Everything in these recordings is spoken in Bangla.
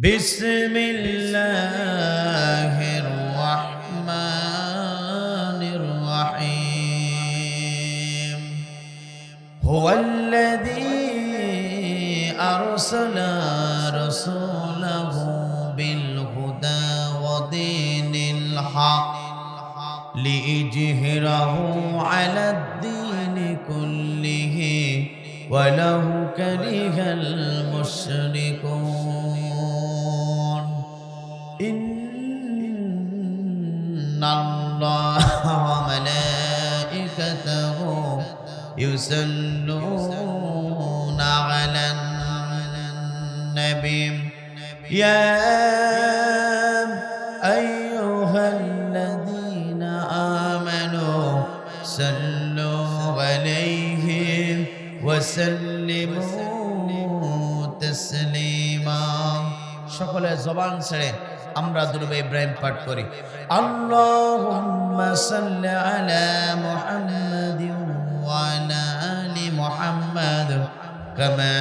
বিসমিল্লাহির রহমানির রহিম হুয়াল্লাযী আরসালা রাসূলাহু বিল হুদা ওয়া দীনিল হক লিইজহিরাহু আলাদ দীনি কুল্লিহি ওয়ালাউ কারিহাল মুশরিকুন ইন্নাল্লাহা ওয়া মালাইকাতাহু ইউসাল্লুনা আলান নাবী ইয়া আইয়ুহাল্লাযীনা আমানু সাল্লু আলাইহি ওয়া সাল্লিমু তাসলিমা। সকলে জবান ছেড়ে আমরা দুরূদ ইব্রাহিম পাঠ করি। আল্লাহুম্মা সাল্লি আলা মুহাম্মাদিন ওয়া আলা আলি মুহাম্মাদ কামা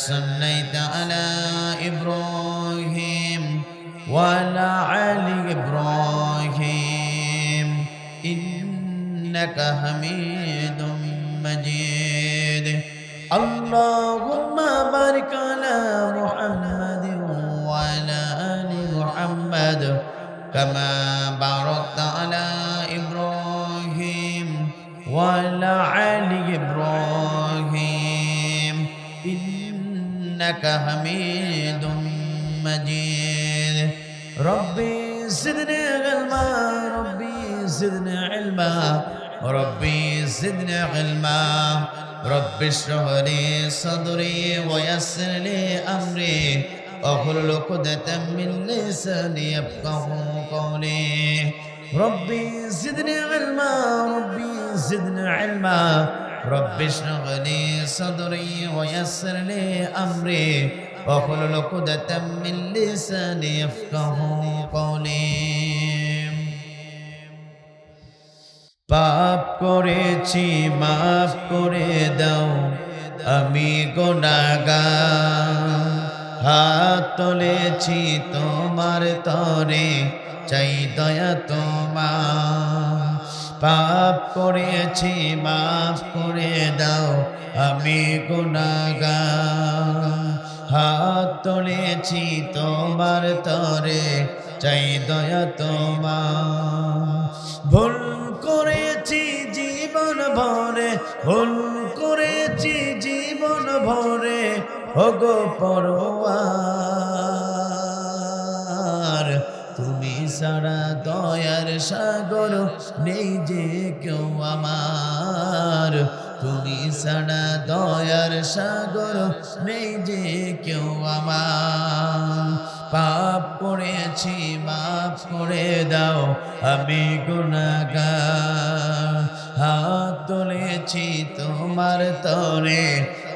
সাল্লাইতা আলা ইব্রাহিম ওয়া আলা আলি ইব্রাহিম ইন্নাকা হামিদুম মাজিদ। আল্লাহুম্মা বারিক আলা মুহাম্মাদিন ওয়া আলা আলি মুহাম্মাদ কামা বারাকতা আলা ইব্রাহিম ওয়া আলা আলি ইব্রাহিম ইন্নাকা হামিদুম মাজিদ। রব্বি জিদনি ইলমা রব্বি জিদনি ইলমা রব্বি জিদনি ইলমা রব্বি ইশরাহ লি সাদরি ওয়া ইয়াসসির লি আমরি واحلل عقدة من لساني يفقهوا قولي ربي زدني علما ربي زدني علما ربي اشرح لي صدري ويسر لي أمري واحلل عقدة من لساني يفقهوا قولي পাপ করেছি মাফ করে দাও আমি গুনাহগার হাত তুলেছি তোমার তরে চাই দয়া তোমার পাপ করেছি মাফ করে দাও আমি গুনাহগার হাত তুলেছি তোমার তরে চাই দয়া তোমার ভুল করেছি জীবন ভরে ভুল করেছি জীবন ভরে ওগো পরওয়ার তুমি ছাড়া দয়ার সাগর নেই যে কেউ আমার তুমি ছাড়া দয়ার সাগর নেই যে কেউ আমার পাপ করেছি মাফ করে দাও আমি গুনাহগার হাত তুলেছি তোমার তরে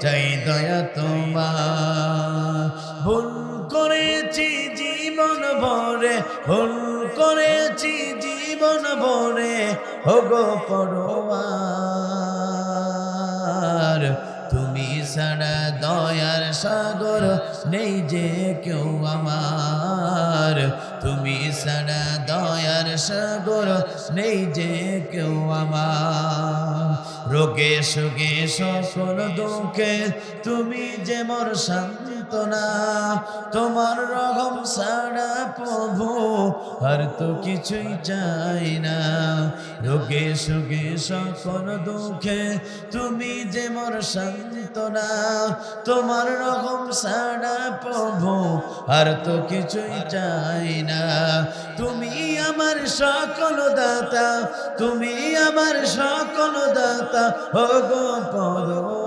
চাই দয়া তোমার ভুল করেছি জীবন ভরে ভুল করেছি জীবন ভরে ওগো পরওয়ার তুমি ছাড়া দয়ার সাগর নেই যে কেউ আমার তুমি ছাড়া দয়ার সাগর নেই যে কেউ আমার রোগে সুখে সকল দুঃখে তুমি যে মোর সান্ত্বনা তোমার রহম ছাড়া প্রভু আর তো কিছুই চাই না রোগে সুখে সকল দুঃখে তুমি যে মোর সান্ত্বনা তোমার রহম ছাড়া প্রভু আর তো কিছুই চাই না তুমি আমার সকল দাতা তুমি আমার সকল দাতা ওগো পরওয়ার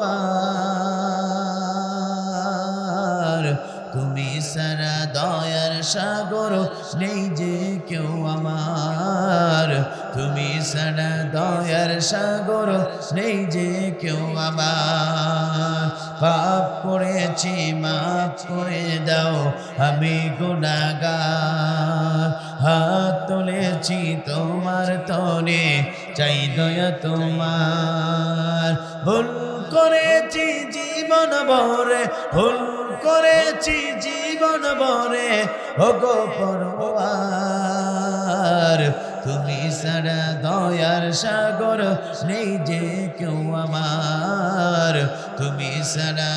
তুমি সারা দয়ার সাগর নেই যে কেউ আমার তুমি সারা দয়ার সাগর নেই যে কেউ আমার পাপ করেছি মাফ করে দাও আমি গুনাহগার হাত তুলেছি তোমার তরে চাই দয়া তোমার ভুল করেছি জীবন ভরে ভুল করেছি জীবন ভরে ওগো পরওয়ার তুমি ছাড়া দয়ার সাগর নেই যে কেউ আমার তুমি ছাড়া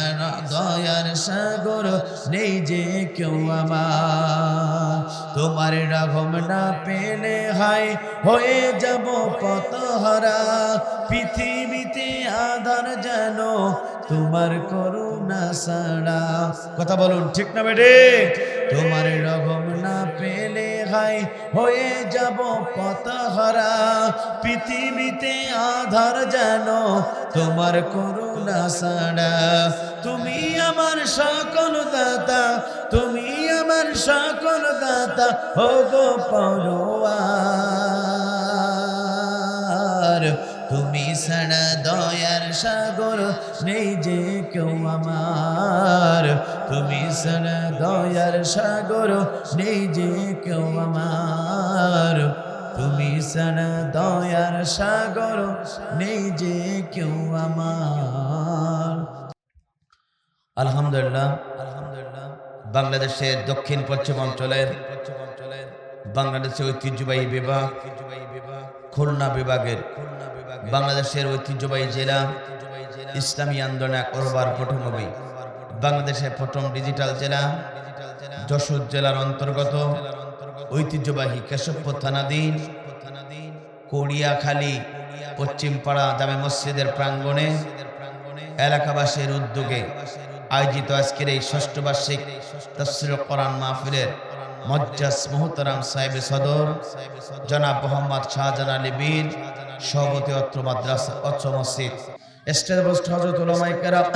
দয়ার সাগর নেই যে কেউ আমার তোমার রহম না পেলে হায় হয়ে যাব পথহারা পৃথিবীতে আধার যেন তোমার করুণা ছাড়া কথা বলুন ঠিক না বেটে তোমার রহম না পেলে হায় হয়ে যাব পথহারা পৃথিবীতে আধার যেন তোমার করুণা ছাড়া তুমি আমার সকল দাতা তুমি আমার সকল দাতা ও গো পরওয়ার তুমি ছাড়া দয়ার সাগর নেই যে কেউ আমার তুমি ছাড়া দয়ার সাগর নেই যে কেউ আমার তুমি ছাড়া দয়ার সাগর নেই যে কেউ আমার আলহামদুলিল্লাহ বাংলাদেশের দক্ষিণ পশ্চিম অঞ্চলের বাংলাদেশের ঐতিহ্যবাহী বিভাগ খুলনা বিভাগের বাংলাদেশের ঐতিহ্যবাহী জেলা ইসলামী আন্দোলন করবার পটভূমি বাংলাদেশের প্রথম ডিজিটাল জেলা যশোর জেলার অন্তর্গত ঐতিহ্যবাহী কেশবপুর থানাধীন কোড়িয়াখালী পশ্চিমপাড়া জামে মসজিদের প্রাঙ্গণে এলাকাবাসীর উদ্যোগে আয়োজিত আজকের এই ষষ্ঠ বার্ষিক তাফসীরুল কোরআন মাহফিলের মজ্জাজ মুহতারাম সাহেব সদর জনাব মোহাম্মদ শাহজাহান আলী বীর সভাপতি অত্র মাদ্রাসা অত্র মসজিদ স্টেজে বসে হযরত উলামায়ে কেরাম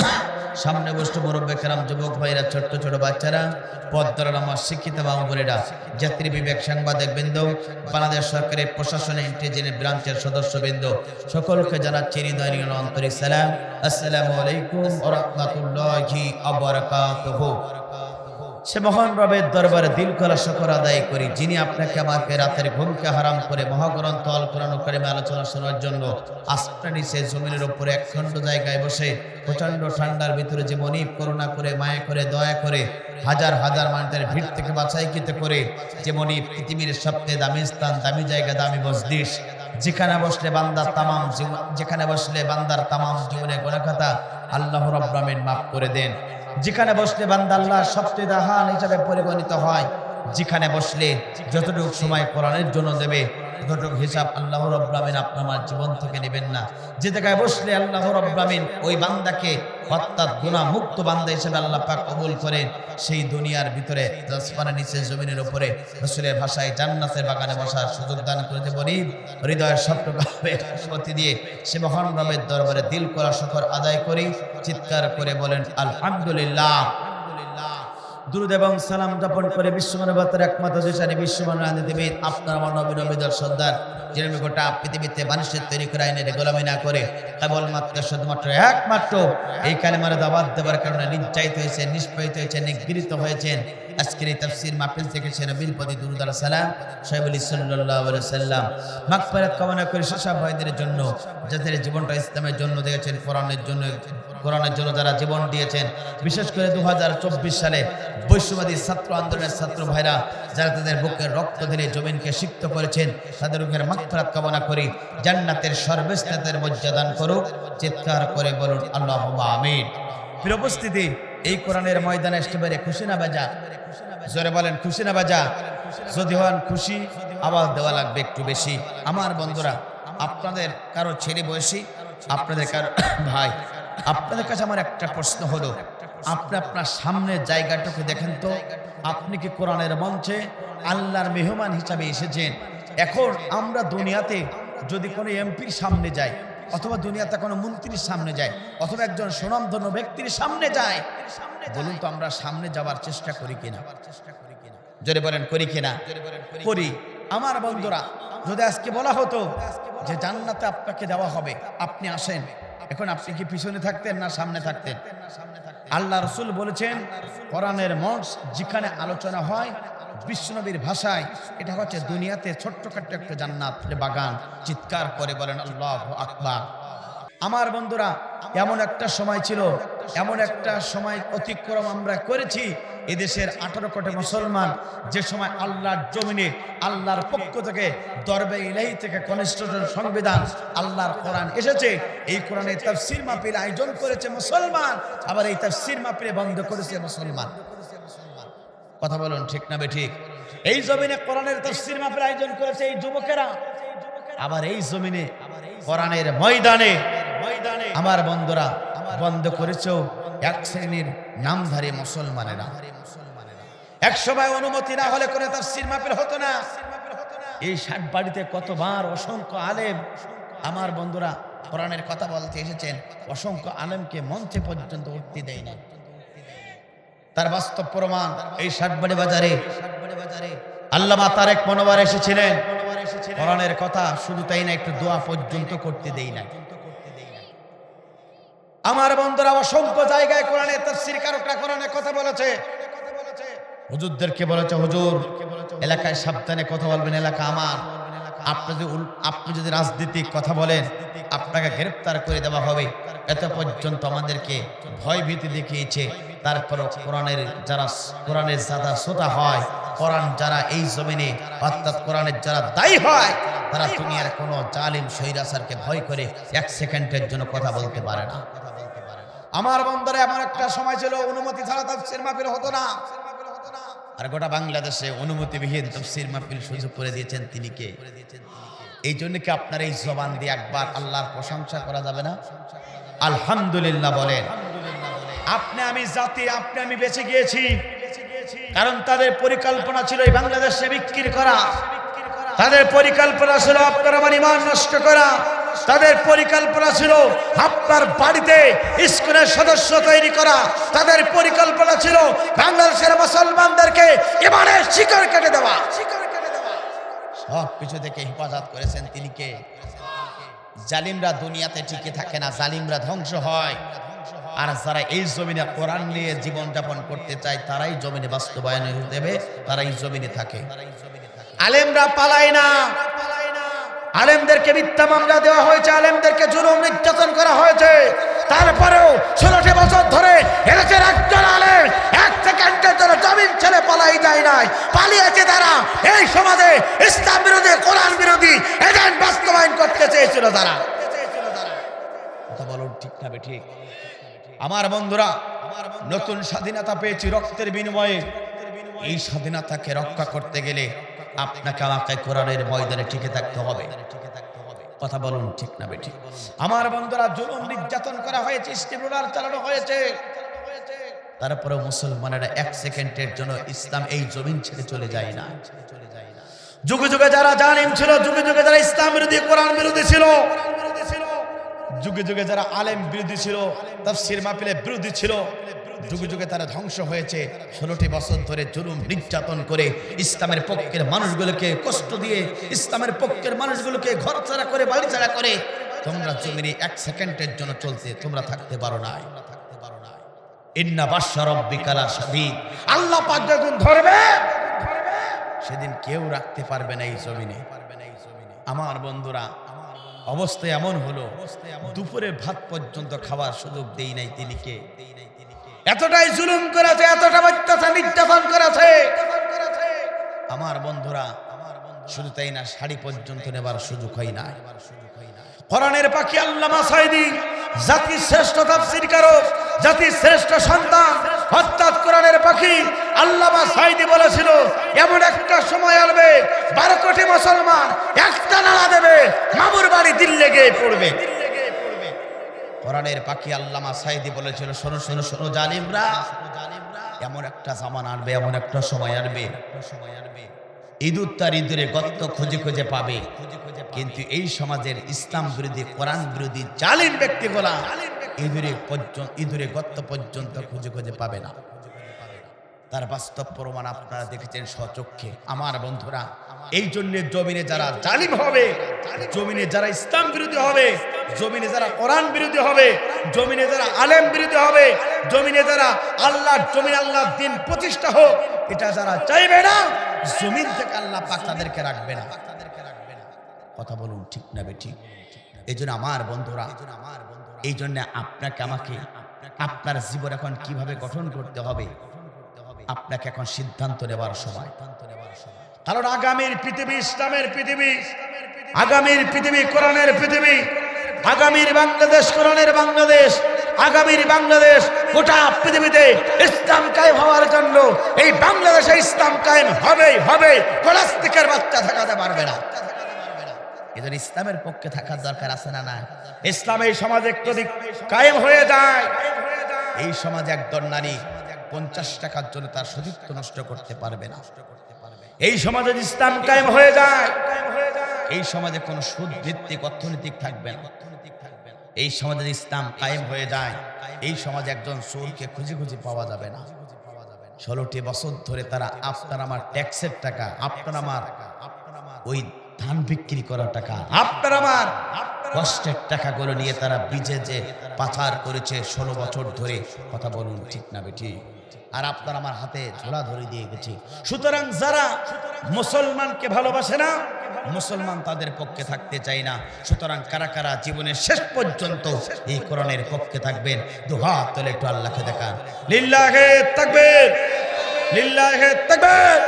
সামনে বসে মুরব্বি কেরাম যুবক ভাইরা ছোট ছোট বাচ্চারা পদ্মার আমার শিক্ষিত মা বোনেরা জাতির বিবেক সাংবাদিক বৃন্দ বাংলাদেশ সরকারের প্রশাসনের ইন্টেলিজেন্স ব্রাঞ্চের সদস্যবৃন্দ সকলকে জানাচ্ছি হৃদয়ের আন্তরিক সালাম আসসালামু আলাইকুম ওয়া রাহমাতুল্লাহি ওয়া বারাকাতুহু সে মহান রবের দরবারে দিল খোলা শুকর আদায় করি যিনি আপনাকে আমাকে রাতের ঘুমকে হারাম করে মহাগ্রন্থ আল কোরআন কারীমে আলোচনা শোনার জন্য আসমান নিচে জমিনের উপরে একখণ্ড জায়গায় বসে প্রচন্ড ঠান্ডার ভিতরে যে মনিব করুণা করে মায়া করে দয়া করে হাজার হাজার মানুষের ভিড় থেকে বাছাইকৃত করে যে মনিব পৃথিবীর সবচেয়ে দামি স্থান দামি জায়গা দামি মজলিস যেখানে বসলে বান্দার তামাম জীবনে গুনাহ খাতা আল্লাহ রাব্বুল আলামিন মাফ করে দেন যেখানে বসলে বান্দা আল্লাহর সবচেয়ে দাহান হিসাবে পরিগণিত হয় যেখানে বসলে যতটুকু সময় কোরআনের জন্য দেবে ততটুকু হিসাব আল্লাহ রাব্বুল আলামিন আপনার জীবন থেকে নেবেন না যে জায়গায় বসলে আল্লাহ রাব্বুল আলামিন ওই বান্দাকে অর্থাৎ গুনাহ মুক্ত বান্দা হিসেবে আল্লাহ পাক কবুল করেন সেই দুনিয়ার ভিতরে আসমানের নিচে জমিনের উপরে রাসূলের ভাষায় জান্নাতের বাগানে বসার সুযোগ দান করেছে বলি হৃদয়ের সবটুকুভাবে অনুমতি দিয়ে সে মহান রবের দরবারে দিল করা শুকর আদায় করি চিৎকার করে বলেন আলহামদুলিল্লাহ দুরূদ এবং সালাম যাপন করে বিশ্বমানবতার একমাত্র জিসানি বিশ্বমানব দেবী আপনার আমার নবী নবীদের সর্দার যিনি গোটা পৃথিবীতে মানুষের তৈরি করে আইনের গোলামি না করে কেবলমাত্র শুধুমাত্র একমাত্র এই কালেমার দাওয়াত দেওয়ার কারণে নির্যাতিত হয়েছেন নিষ্পেষিত হয়েছেন নিগৃহীত হয়েছেন আজকের এই তাফসীর মাহফিল থেকে সে নবীর প্রতি দুরূদ আর সালাম সাহেবুল সাল্লাল্লাহু আলাইহি ওয়াসাল্লাম মাগফিরাত কামনা করে সেসব ভাইদের জন্য যাদের জীবনটা ইসলামের জন্য দিয়েছেন কোরআনের জন্য যারা জীবন দিয়েছেন বিশেষ করে 2024 সালে বৈশ্যবাদী ছাত্র আন্দোলনের ছাত্র ভাইরা যারা তাদের বুকের রক্ত ঢেলে জমিনকে সিক্ত করেছেন তাদের রূহের মাগফিরাত কামনা করি জান্নাতের সর্বশ্রেষ্ঠের মর্যাদা দান করুক চিৎকার করে বলুন আল্লাহুম্মা আমিন প্রিয় উপস্থিতি এই কোরআনের ময়দানে একেবারে খুশি না বাজা জোরে বলেন খুশি না বাজা যদি হন খুশি আওয়াজ দেওয়া লাগবে একটু বেশি আমার বন্ধুরা আপনাদের কারো ছেলে বয়সী আপনাদের কারো ভাই আপনাদের কাছে আমার একটা প্রশ্ন হলো আপনি আপনার সামনের জায়গাটাকে দেখেন তো আপনি কি কোরআনের মঞ্চে আল্লাহর মেহমান হিসাবে এসেছেন এখন আমরা দুনিয়াতে যদি কোনো এমপির সামনে যাই অথবা দুনিয়াতে কোনো মন্ত্রীর সামনে যায় অথবা একজন সুনামধন্য ব্যক্তির সামনে যায় বলুন তো আমরা সামনে যাওয়ার চেষ্টা করি কিনা জোরে বলেন করি কিনা করি আমার বন্ধুরা যদি আজকে বলা হতো যে জান্নাতে আপনাকে দেওয়া হবে আপনি আসেন এখন আপনি কি পিছনে থাকতেন না সামনে থাকতেন আল্লাহ রাসূল বলেছেন কোরআনের মঞ্চ যেখানে আলোচনা হয় বিশ্বনবীর ভাষায় এটা হচ্ছে দুনিয়াতে ছোট্টখাট্ট একটা জান্নাতের বাগান চিৎকার করে বলেন আল্লাহু আকবার আমার বন্ধুরা এমন একটা সময় ছিল এমন একটা সময় অতিক্রম আমরা করেছি, এদেশের 18 কোটি মুসলমান যে সময় আল্লাহর জমিনে আল্লাহর পক্ষ থেকে দরবে ইলাহি থেকে কনস্টিটিউশন সংবিধান আল্লাহর কোরআন এসেছে, এই কোরআনে তাফসীর মাহফিল আয়োজন করেছে মুসলমান, আবার এই তাফসীর মাহফিল বন্ধ করেছে মুসলমান। কথা বলুন ঠিক না বেঠিক? এই জমিনে কোরআনের তাফসীর মাহফিল আয়োজন করেছে এই যুবকেরা, আবার এই জমিনে কোরআনের ময়দানে আমার বন্ধুরা বন্ধ করেছে এক শ্রেণীর নামধারী মুসলমানেরা। এক সময় অনুমতি না হলে করে তাফসীর মাহফিল হতো না। এই 60 বাড়িতে কতবার অসংখ্য আলেম আমার বন্ধুরা কোরআনের কথা বলতে এসেছেন, অসংখ্য আলেমকে মঞ্চে পর্যন্ত উঠতে দেয় না। তার বাস্তব প্রমাণ এই 60 বাড়ি বাজারে আল্লামা তারেক মনোয়ার এসেছিলেন, কোরআনের কথা শুধু তাই না, একটু দোয়া পর্যন্ত করতে দেই না। আমার বন্ধুরা অসংখ্য জায়গায় কোরআনের তাফসীর কারকরা কোরআনের কথা বলেছে, হুজুরদেরকে বলেছে হুজুর এলাকায় সাবধানে কথা বলবেন, এলাকা আমার, আপনি যদি রাজনীতিক কথা বলেন আপনাকে গ্রেফতার করে দেওয়া হবে, এত পর্যন্ত আমাদেরকে ভয় ভীতি দেখিয়েছে। তারপর কোরআনের যারা শ্রোতা হয়, কোরআন যারা এই জমিনে অর্থাৎ কোরআনের যারা দায়ী হয়, তারা দুনিয়ার কোনো জালিম স্বৈরাচারকে ভয় করে 1 সেকেন্ডের জন্য কথা বলতে পারে না। আমার বন্ধুরা এমন একটা সময় ছিল অনুমতি ছাড়া তাফসীর মাহফিল হতো না, আর গোটা বাংলাদেশে অনুমতিবিহীন তাফসীর মাহফিল সুযোগ করে দিয়েছেন তিনি কে? এই জন্য কি আপনার এই জবান দিয়ে একবার আল্লাহর প্রশংসা করা যাবে না? আলহামদুলিল্লাহ বলেন। আপনি আমি জাতি, আপনি আমি বেঁচে গিয়েছি, কারণ তাদের পরিকল্পনা ছিল এই বাংলাদেশে বিক্রি করা, তাদের পরিকল্পনা ছিল আপনার আমার ঈমান নষ্ট করা, তাদের পরিকল্পনা ছিল আপনার বাড়িতে ইসলামের সদস্য তৈরি করা, তাদের পরিকল্পনা ছিল বাংলাদেশের মুসলমানদেরকে ঈমানের শিকড় কেটে দেওয়া। সব কিছু থেকে হেফাজত করেছেন তিনি কে? জালিমরা দুনিয়াতে টিকে থাকে না, জালিমরা ধ্বংস হয়, আর যারা এই জমিনে কোরআন নিয়ে জীবন যাপন করতে চায় তারাই জমিনে বাস্তবায়ন দেবে, তারাই জমিনে থাকে। আলেমরা পালায় না, আলেমদেরকে মিথ্যা মামলা দেওয়া হয়েছে, আলেমদেরকে জুলুম নির্যাতন করা হয়েছে, তারপরেও 16 বছর ধরে এদেশের একজন আলেম 1 সেকেন্ডের জন্য জমিন ছেড়ে পালাই যায় নাই। পালিয়েছে তারা এই সমাজে ইসলাম বিরোধী, কোরআন বিরোধী এজেন্ড বাস্তবায়ন করতে চেয়েছিল তারা। কথা বলুন ঠিক না বেঠিক? আমার বন্ধুরা নতুন স্বাধীনতা পেয়েছি রক্তের বিনিময়ে, এই স্বাধীনতাকে রক্ষা করতে গেলে আপনাকে আমাকে কোরআনের ময়দানে টিকে থাকতে হবে। কথা বলুন ঠিক না বেঠিক? আমার বন্ধুরা জুলুম নির্যাতন করা হয়েছে, স্টিমুলার চালানো হয়েছে, তারপরে মুসলমানেরা 1 সেকেন্ডের জন্য ইসলাম এই জমিন ছেড়ে চলে যায় না। যুগে যুগে যারা জালিম ছিল, যুগে যুগে যারা ইসলাম বিরোধী, কোরআন বিরোধী ছিল, যুগে যুগে যারা আলেম বিরোধী ছিল, তাফসীর মাহফিলের বিরোধী ছিল, যুগে যুগে তারা ধ্বংস হয়েছে। 16 বছর ধরে জুলুম নির্যাতন করে ইসলামের পক্ষের মানুষগুলোকে কষ্ট দিয়ে, ইসলামের পক্ষের মানুষগুলোকে ঘর ছাড়া করে, বাড়ি ছাড়া করে তোমরা জমিনে 1 সেকেন্ডের জন্য চলতে তোমরা থাকতে পারো না। ইন্না বাশশা রাব্বিকা লাশাদীদ, আল্লাহ পাক যখন ধরবে সেদিন কেউ রাখতে পারবে না এই জমিনে। আমার বন্ধুরা অবস্থা এমন হলো, দুপুরে ভাত পর্যন্ত খাওয়ার সুযোগ দেই নাই তিনি কে? এতটাই জুলুম করেছে, এতটা অত্যাচার নির্যাতন করেছে। আমার বন্ধুরা শুধু তাই না, শাড়ি পর্যন্ত নেবার সুযোগ হয় না। কোরআনের পাখি আল্লামা সাঈদী, জাতির শ্রেষ্ঠ তাফসীরকারক, জাতির শ্রেষ্ঠ সন্তান অর্থাৎ কোরআনের পাখি আল্লামা সাঈদী বলেছিল এমন একটা সময় আসবে 12 কোটি মুসলমান একটা নাড়া দেবে, মামুর বাড়ি দিল্লি গিয়ে পড়বে। কোরআনের পাখি আল্লামা সাঈদী বলেছিল শোনো শোনো শোনো জালিমরা, এমন একটা জামানা আসবে, এমন একটা সময় আসবে, ইঁদুর তার ইঁদুরে গর্ত খুঁজে খুঁজে পাবে, কিন্তু এই সমাজের ইসলাম বিরোধী, কোরআন বিরোধী জালিম ব্যক্তিগুলা ইঁদুরে গর্ত পর্যন্ত খুঁজে খুঁজে পাবে না। তার বাস্তব প্রমাণ আপনারা দেখেছেন স্বচক্ষে। আমার বন্ধুরা এই জন্য জমিনে যারা জালিম হবে, জমিনে যারা ইসলাম বিরোধী হবে, জমিনে যারা কোরআন বিরোধী হবে, জমিনে যারা আলেম বিরোধী হবে, জমিনে যারা আল্লাহর দিন প্রতিষ্ঠা হোক, এটা যারা চাইবে না, জমিন থেকে আল্লাহ পাক তাদেরকে রাখবে না। কথা বলুন ঠিক না বেঠিক? এই জন্য আমার বন্ধুরা, এই জন্য আপনাকে আমাকে আপনার জীবন এখন কিভাবে গঠন করতে হবে আপনাকে এখন সিদ্ধান্ত নেবার সময়। কারণ আগামীর পৃথিবী ইসলামের পৃথিবী, আগামীর পৃথিবী কোরআনের পৃথিবী, আগামীর বাংলাদেশ কোরআনের বাংলাদেশ, আগামীর বাংলাদেশ গোটা পৃথিবীতে ইসলাম কায়েম হওয়ার জন্য এই বাংলাদেশে ইসলাম কায়েম হবেই হবে, প্লাস্টিকের বাচ্চা থাকাতে পারবে না। এদের ইসলামের পক্ষে থাকার দরকার আছে না না? ইসলাম এই সমাজে একটু কায়েম হয়ে যায়, এই সমাজে একদল নারী 50 টাকার জন্য তার সতীত্ব নষ্ট করতে পারবে না। এই সমাজে ইসলাম কায়েম হয়ে যায়, এই সমাজে কোনো সুদ ভিত্তিক অর্থনৈতিক থাকবে না। এই সমাজে ইসলাম কায়েম হয়ে যায়, এই সমাজে একজন চোরকে খুঁজে খুঁজে পাওয়া যাবে না। 16টি বছর ধরে তারা আপনার আমার ট্যাক্সের টাকা, আপনার আমার ওই ধান বিক্রি করা টাকা, আপনার আমার কষ্টের টাকাগুলো নিয়ে তারা বিজে যে পাচার করেছে 16 বছর ধরে, কথা বলুন ঠিক না বেঠি? আর আপনার আমার হাতে ঝোলা ধরে দিয়ে গেছে। সুতরাং যারা মুসলমানকে ভালোবাসে না, মুসলমান তাদের পক্ষে থাকতে চাই না। সুতরাং কারা কারা জীবনের শেষ পর্যন্ত এই কোরআনের পক্ষে থাকবেন? দুহাত তুলে একটু আল্লাহকে দেখান। লিল্লাহে তাকবীর, লিল্লাহে তাকবীর।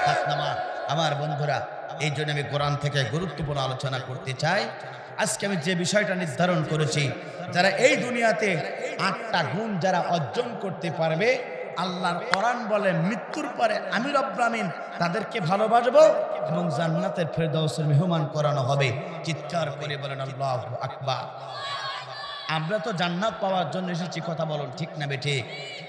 হাত নামান। আমার বন্ধুরা, এই জন্য আমি কোরআন থেকে গুরুত্বপূর্ণ আলোচনা করতে চাই। আজকে আমি যে বিষয়টা নির্ধারণ করেছি, যারা এই দুনিয়াতে 8টা গুণ যারা অর্জন করতে পারবে, আল্লাহর কোরআন বলে মৃত্যুর পরে আমি রব্বুল আমিন তাদেরকে ভালোবাসবো এবং জান্নাতের ফেরদাউসের মেহমান করানো হবে। চিৎকার করে বলেন আল্লাহু আকবার। আমরা তো জান্নাত পাওয়ার জন্য এসেছি, কথা বলুন ঠিক না বেঠিক?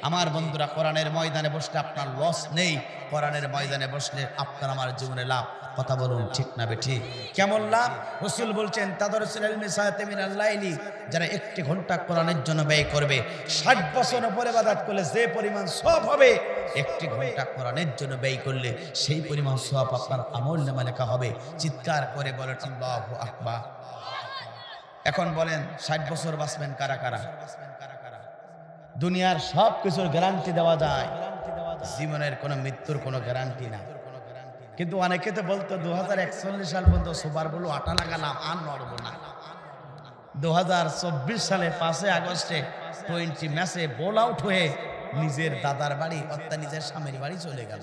আমার বন্ধুরা, কোরআনের ময়দানে বসলে আপনার লস নেই, কোরআনের ময়দানে বসলে আপনার আমার জীবনে লাভ, কথা বলুন ঠিক না বেঠিক? কেমন লাভ? রাসূল বলছেন তাদারুসুল ইলমি সাআতাম মিনাল লাইলি, যারা 1 ঘন্টা কোরআনের জন্য ব্যয় করবে, 60 বছর উপরে ইবাদত করলে যে পরিমাণ সওয়াব হবে, 1 ঘন্টা কোরআনের জন্য ব্যয় করলে সেই পরিমাণ সওয়াব আপনার আমলনামায় লেখা হবে। চিৎকার করে বলেন আল্লাহু আকবার। এখন বলেন 60 বছর বাঁচবেন কারা কারা? দুনিয়ার সব কিছুর গ্যারান্টি দেওয়া যায়, জীবনের কোনো মৃত্যুর কোনো গ্যারান্টি না। কিন্তু অনেকে তো বলতো 2041 সাল পর্যন্ত সুপার বলু আটা লাগালাম, আর নড়বো না। 2024 সালে 5 আগস্টে 20 ম্যাচে বোল আউট হয়ে নিজের দাদার বাড়ি অর্থাৎ নিজের স্বামীর বাড়ি চলে গেল।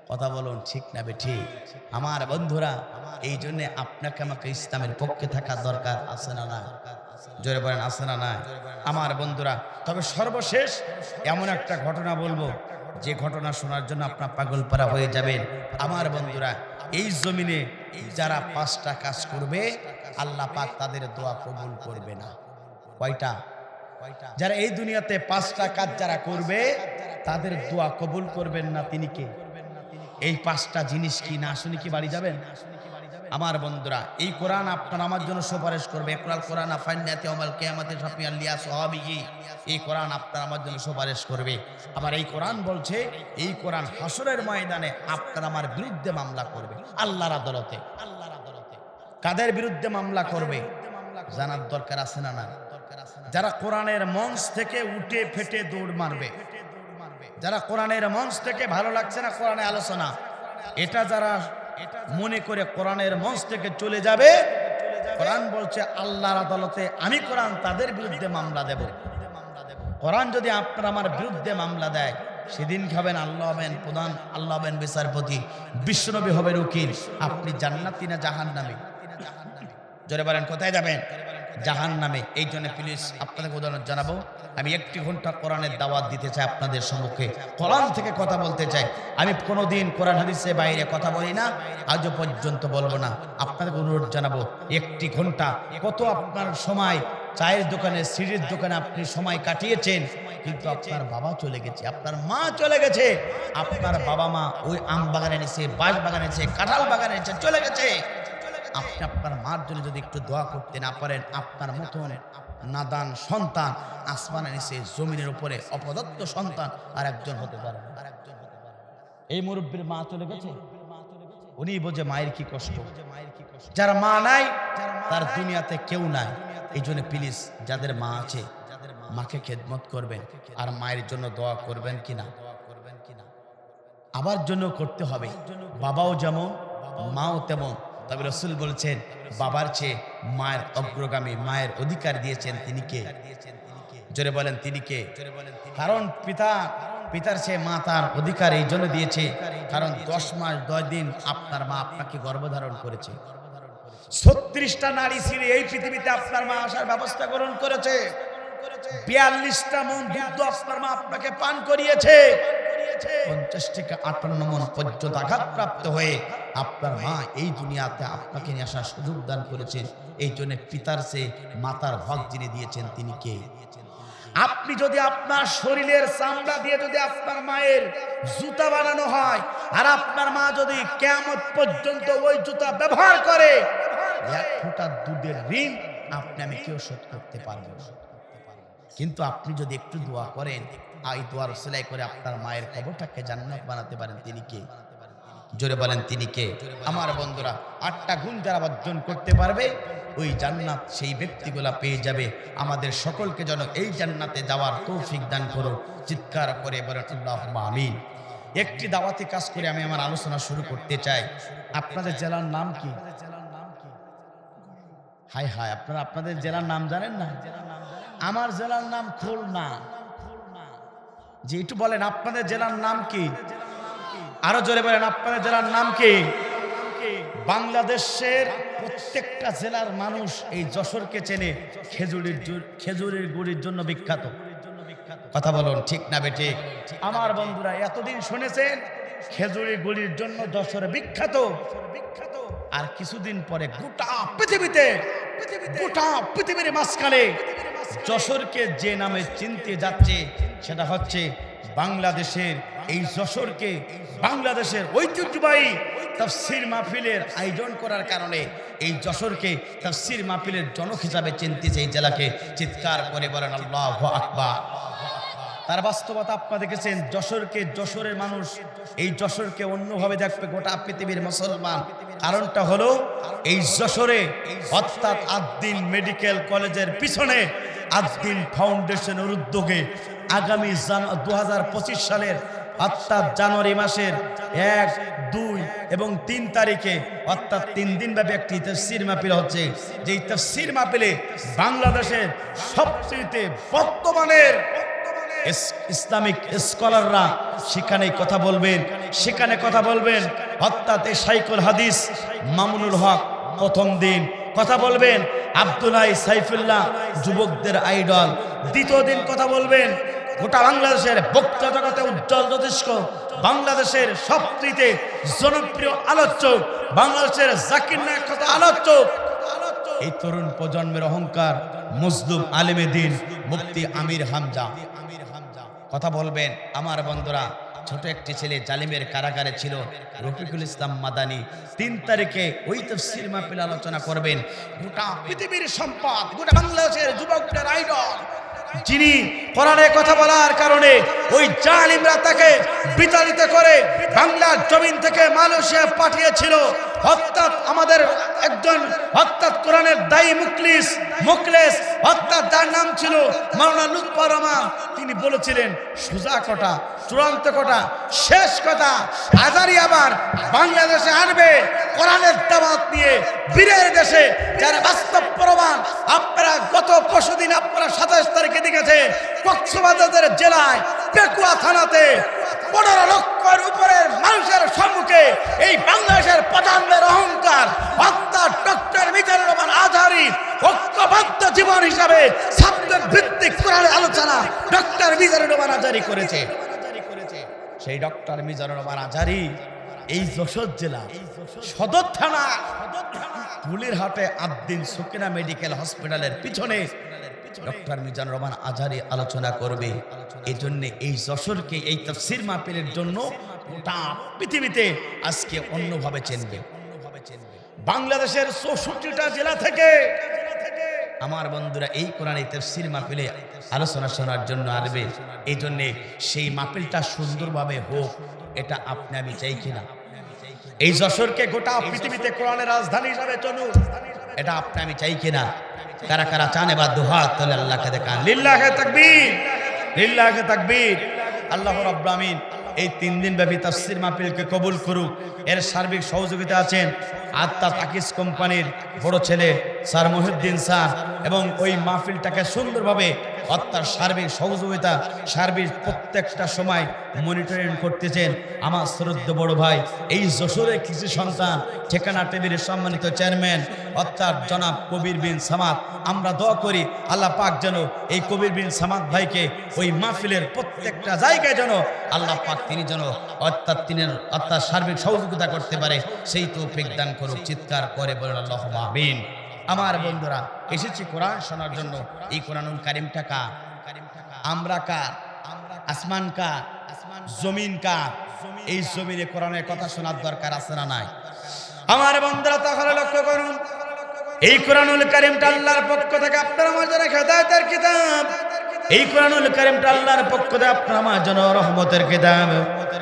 কথা বলুন ঠিক না বেঠিক? আমার বন্ধুরা, এই জন্য আপনাকে আমাকে ইসলামের পক্ষে থাকা দরকার আছে না না? জোরে বলেন আছে না না? আমার বন্ধুরা, তবে সর্বশেষ এমন একটা ঘটনা বলবো, যে ঘটনা শোনার জন্য আপনার পাগলপাড়া হয়ে যাবেন। আমার বন্ধুরা, এই জমিনে যারা 5টা কাজ করবে, আল্লাহ পাক তাদের দোয়া কবুল করবে না। কয়টা? যারা এই দুনিয়াতে 5টা কাজ যারা করবে, তাদের দোয়া কবুল করবেন না। তিনি কে? এই 5টা জিনিস কি না শুনে কি বাড়ি যাবেন? আমার বন্ধুরা, এই কোরআন আপনার আমার জন্য সুপারিশ করবে। ইকরাল কোরআন ফাইন্নাতি ইয়াউমাল কিয়ামাতি শাফিআন লিয়া সাহাবিহি, এই কোরআন আপনার আমার জন্য সুপারিশ করবে। আবার এই কোরআন বলছে, এই কোরআন হাসরের ময়দানে আপনার আমার বিরুদ্ধে মামলা করবে আল্লাহর আদালতে। কাদের বিরুদ্ধে মামলা করবে জানার দরকার আছে না না? যারা কোরআনের মঞ্চ থেকে উঠে ফেটে দৌড় মারবে, যারা কোরআনের মঞ্চ থেকে ভালো লাগছে না কোরআনে আলোচনা, এটা যারা মনে করে কোরআনের মঞ্চ থেকে চলে যাবে, কোরআন বলছে আল্লাহর আদালতে আমি কোরআন তাদের বিরুদ্ধে মামলা দেব। কোরআন যদি আপনার আমার বিরুদ্ধে মামলা দেয়, সেদিন খাবেন আল্লাহ হবেন প্রধান, আল্লাহ হবেন বিচারপতি, বিশ্বনবী হবেন উকিল। আপনি জান্নাতি না জাহান্নামী? জোরে বলেন কোথায় যাবেন? জাহান্নামে। এই জন্য প্লিজ আপনাদের উদাহরণ জানাবো, আমি 1 ঘন্টা কোরআনের দাওয়াত দিতে চাই আপনাদের সম্মুখে, কোরআন থেকে কথা বলতে চাই। আমি কোনোদিন কোরআন হাদিসের বাইরে কথা বলি না, আজও পর্যন্ত বলবো না। আপনাদের অনুরোধ জানাবো, 1 ঘন্টা কত আপনার সময় চায়ের দোকানে, সিঁড়ির দোকানে আপনি সময় কাটিয়েছেন, কিন্তু আপনার বাবা চলে গেছে, আপনার মা চলে গেছে, আপনার বাবা মা ওই আম বাগানে নিচে, বাঁশ বাগানে নিচে, কাঁঠাল বাগানে নিচে চলে গেছে। আপনি আপনার মার জন্য যদি একটু দোয়া করতে না পারেন, আপনার মতন নাদান সন্তান আসমানের নিচে জমিনের উপরে অপদত্ত সন্তান আর একজন হতে পারে। এই মুরব্বীর মা চলে গেছে, উনি বোঝে মায়ের কি কষ্ট। যার মা নাই তার দুনিয়াতে কেউ নাই। এই জন্য প্লিজ যাদের মা আছে, মাকে খেদমত করবেন আর মায়ের জন্য দোয়া করবেন কিনা? আবার জন্য করতে হবে। বাবাও যেমন মাও তেমন। তবে রাসূল বলছেন, বাবার চেয়ে মায়ের অগ্রগামী, মায়ের অধিকার দিয়েছেন তিনি কে? জোরে বলেন তিনি কে? কারণ পিতার সে মা তার অধিকার এই জন্য দিয়েছে, কারণ 10 মাস 10 দিন আপনার মা আপনাকে গর্ভধারণ করেছে। 36টা নারী ছিঁড়ে এই পৃথিবীতে আপনার মা আসার ব্যবস্থা গ্রহণ করেছে। 42টা মন দুধ আপনার মা আপনাকে পান করিয়েছে। 50 থেকে 58 মন পর্যন্ত আঘাতপ্রাপ্ত হয়ে আপনার মা এই দুনিয়াতে আপনাকে নিয়ে আসার সুযোগ দান করেছেন। এই জন্য পিতার সে মাতার হক যিনি দিয়েছেন তিনি কে? আপনি যদি আপনার শরীরের চামড়া দিয়ে যদি আপনার মায়ের জুতা বানানো হয়, আর আপনার মা যদি কিয়ামত পর্যন্ত ওই জুতা ব্যবহার করে, 1 ফোঁটা দুধের ঋণ আপনি আমি কেউ শোধ করতে পারবো না। কিন্তু আপনি যদি একটু দোয়া করেন, এই দোয়ার উসিলায় করে আপনার মায়ের কবরটাকে জান্নাত বানাতে পারেন, তিনি কে? জোরে বলেন তিনি কে? আমার বন্ধুরা, 8টা গুণ যারা অর্জন করতে পারবে ওই জান্নাত সেই ব্যক্তিগুলা পেয়ে যাবে। আমাদের সকলকে যেন এই জান্নাতে যাওয়ার তৌফিক দান করো। চিৎকার করে বলেন আল্লাহুম্মা আমিন। একটি দাওয়াতি কাজ করে আমি আমার আলোচনা শুরু করতে চাই। আপনাদের জেলার নাম কি? হায় হায়, আপনারা আপনাদের জেলার নাম জানেন না? আমার জেলার নাম খুলনা। যে একটু বলেন আপনাদের জেলার নাম কি? আরো জোরে বলেন আপনাদের জেলার নাম কি? বাংলাদেশের প্রত্যেকটা জেলার মানুষ এই যশোরকে চেনে খেজুরের গুড়ির জন্য বিখ্যাত। কথা বলুন ঠিক না বেঠিক? আমার বন্ধুরা, এতদিন শুনেছেন খেজুরের গুড়ির জন্য যশোর বিখ্যাত, আর কিছুদিন পরে গোটা পৃথিবীর মাঝখানে যশোরকে যে নামে চিনতে যাচ্ছে সেটা হচ্ছে বাংলাদেশের এই যশোরকে বাংলাদেশের ঐতিহ্যবাহী তাফসীর মাহফিলের আয়োজন করার কারণে এই যশোরকে তাফসীর মাহফিলের জনক হিসাবে চিনতেছে এই জেলাকে। চিৎকার করে বলেন আল্লাহু আকবার। তার বাস্তবতা আপনারা দেখেছেন, যশোরের মানুষ এই যশোরকে অন্যভাবে দেখবে গোটা পৃথিবীর মুসলমান। কারণটা হলো এই যশোরে অর্থাৎ আদ্দিন মেডিকেল কলেজের পিছনে আদ্দিন ফাউন্ডেশনের উদ্যোগে আগামী 2025 সালের অর্থাৎ জানুয়ারি মাসের 1, 2 এবং 3 তারিখে অর্থাৎ 3 দিন ব্যাপী একটি তাফসীর মাহফিল হচ্ছে। যেই তাফসীর মাহফিলে বাংলাদেশের সবচেয়ে বর্তমানের ইসলামিক স্কলাররা সেখানে কথা বলবেন। অর্থাৎ এই শাইখুল হাদিস মামুনুল হক প্রথম দিন কথা বলবেন, আব্দুল্লাহ সাইফুল্লাহ যুবকদের আইডল দ্বিতীয় দিন কথা বলবেন। গোটা বাংলাদেশের বক্তা জগতে উজ্জ্বল জ্যোতিষ্ক, বাংলাদেশের সবচেয়ে জনপ্রিয় আলোচক, বাংলাদেশের জাকির নায়ক কথা আলোচক, এই তরুণ প্রজন্মের অহংকার মজলুম আলেমে দ্বীন মুফতি আমির হামজা কথা বলবেন। আমার বন্ধুরা, ছোট একটি ছেলে জালিমের কারাগারে ছিল, রফিকুল ইসলাম মাদানী 3 তারিখে ওই তাফসীর মাহফিল আলোচনা করবেন। গোটা পৃথিবীর সম্পদ, গোটা বাংলাদেশের যুবকদের আইডল, যিনি কোরআনে কথা বলার কারণে ওই জালিমরা তাকে বিতাড়িত করে বাংলার জমিন থেকে মালয়েশিয়া পাঠিয়েছিল। অর্থাৎ আমাদের একজন অর্থাৎ কোরআনের দায়ী মুখলেস অর্থাৎ যার নাম ছিল মাওলানা লুৎফর রহমান, তিনি বলেছিলেন সোজা কথা, চূড়ান্ত কথা, শেষ কথা, আজারি আবার বাংলাদেশে আসবে কোরআনের দাওয়াত নিয়ে বীরের দেশে, যার বাস্তব প্রমাণ আপনারা গত পরশুদিন আপনারা 27 তারিখে দেখেছে কক্সবাজার জেলায় পেকুয়া থানাতে 15 লক্ষের উপরের মানুষের সম্মুখে এই বাংলাদেশের প্রধানের অহংকার অর্থাৎ ডক্টর মিজানুর রহমান আজহারী ঐক্যবদ্ধ জীবন হিসাবে সাবজেক্ট ভিত্তিক কোরআনের আলোচনা ডক্টর মিজানুর রহমান আজহারী করেছে। সেই ডক্টর মিজানুর রহমান আজহারী এই যশোর জেলা সদর থানা ফুলিরহাটে আদ্দিন সুকিনা মেডিকেল হসপিটালের পিছনে ডক্টর মিজানুর রহমান আজহারী আলোচনা করবে। এই জন্য এই যশোরকে এই তাফসীর মাহফিলের জন্য গোটা পৃথিবীতে আজকে অন্যভাবে চিনবে। বাংলাদেশের 64টা জেলা থেকে আমার বন্ধুরা এই কোরআন তাফসীর মাহফিলে আলোচনা শোনার জন্য আসবে। এই জন্য সেই মাহফিলটা সুন্দরভাবে হোক, এটা আপনি আমি চাই কিনা? এই যশোরকে গোটা পৃথিবীতে কোরআনের রাজধানী হিসাবে চলুক, এটা আপনি আমি চাই কিনা? কারা কারা চান? এবার দুহাত তুলে আল্লাহকে দেখান। লিল্লাহে তাকবীর, লিল্লাহে তাকবীর। আল্লাহ রাব্বুল আমিন এই 3 দিন ব্যাপী তাফসীর মাহফিলকে কবুল করুক। এর সার্বিক সহযোগিতা আছেন আত্মা তাকিস কোম্পানির বড় ছেলে স্যার মহিউদ্দিন স্যার, এবং ওই মাহফিলটাকে সুন্দরভাবে অর্থাৎ সার্বিক সহযোগিতা, সার্বিক প্রত্যেকটা সময় মনিটরিং করতেছেন আমার শ্রদ্ধেয় বড় ভাই, এই যশোরের কৃষি সন্তান ঠিকানা টিভির সম্মানিত চেয়ারম্যান অর্থাৎ জনাব কবির বিন সামাদ। আমরা দোয়া করি আল্লাহ পাক যেন এই কবির বিন সামাদ ভাইকে ওই মাহফিলের প্রত্যেকটা জায়গায় যেন আল্লাহ পাক তিনি যেন অর্থাৎ সার্বিক সহযোগিতা করতে পারে, সেই তৌফিক দান করুক। চিৎকার করে বলেন আল্লাহুম্মা আমিন। আমার বন্ধুরা, এসেছি কোরআন শোনার জন্য। এই কোরআনুল কারীমটা কার? আমরা কার? আসমান কার? জমিন কার? এই জমিনে কোরআনের কথা শোনার দরকার আছে না নাই? আমার বন্ধুরা তাহলে লক্ষ্য করুন, এই কোরআনুল কারীমটা আল্লাহর পক্ষ থেকে আপনার আমার জন্য হেদায়েতের কিতাব। এই কোরআনুল কারীমটা আল্লাহর পক্ষ থেকে আপনার আমার জন্য রহমতের কিতাব।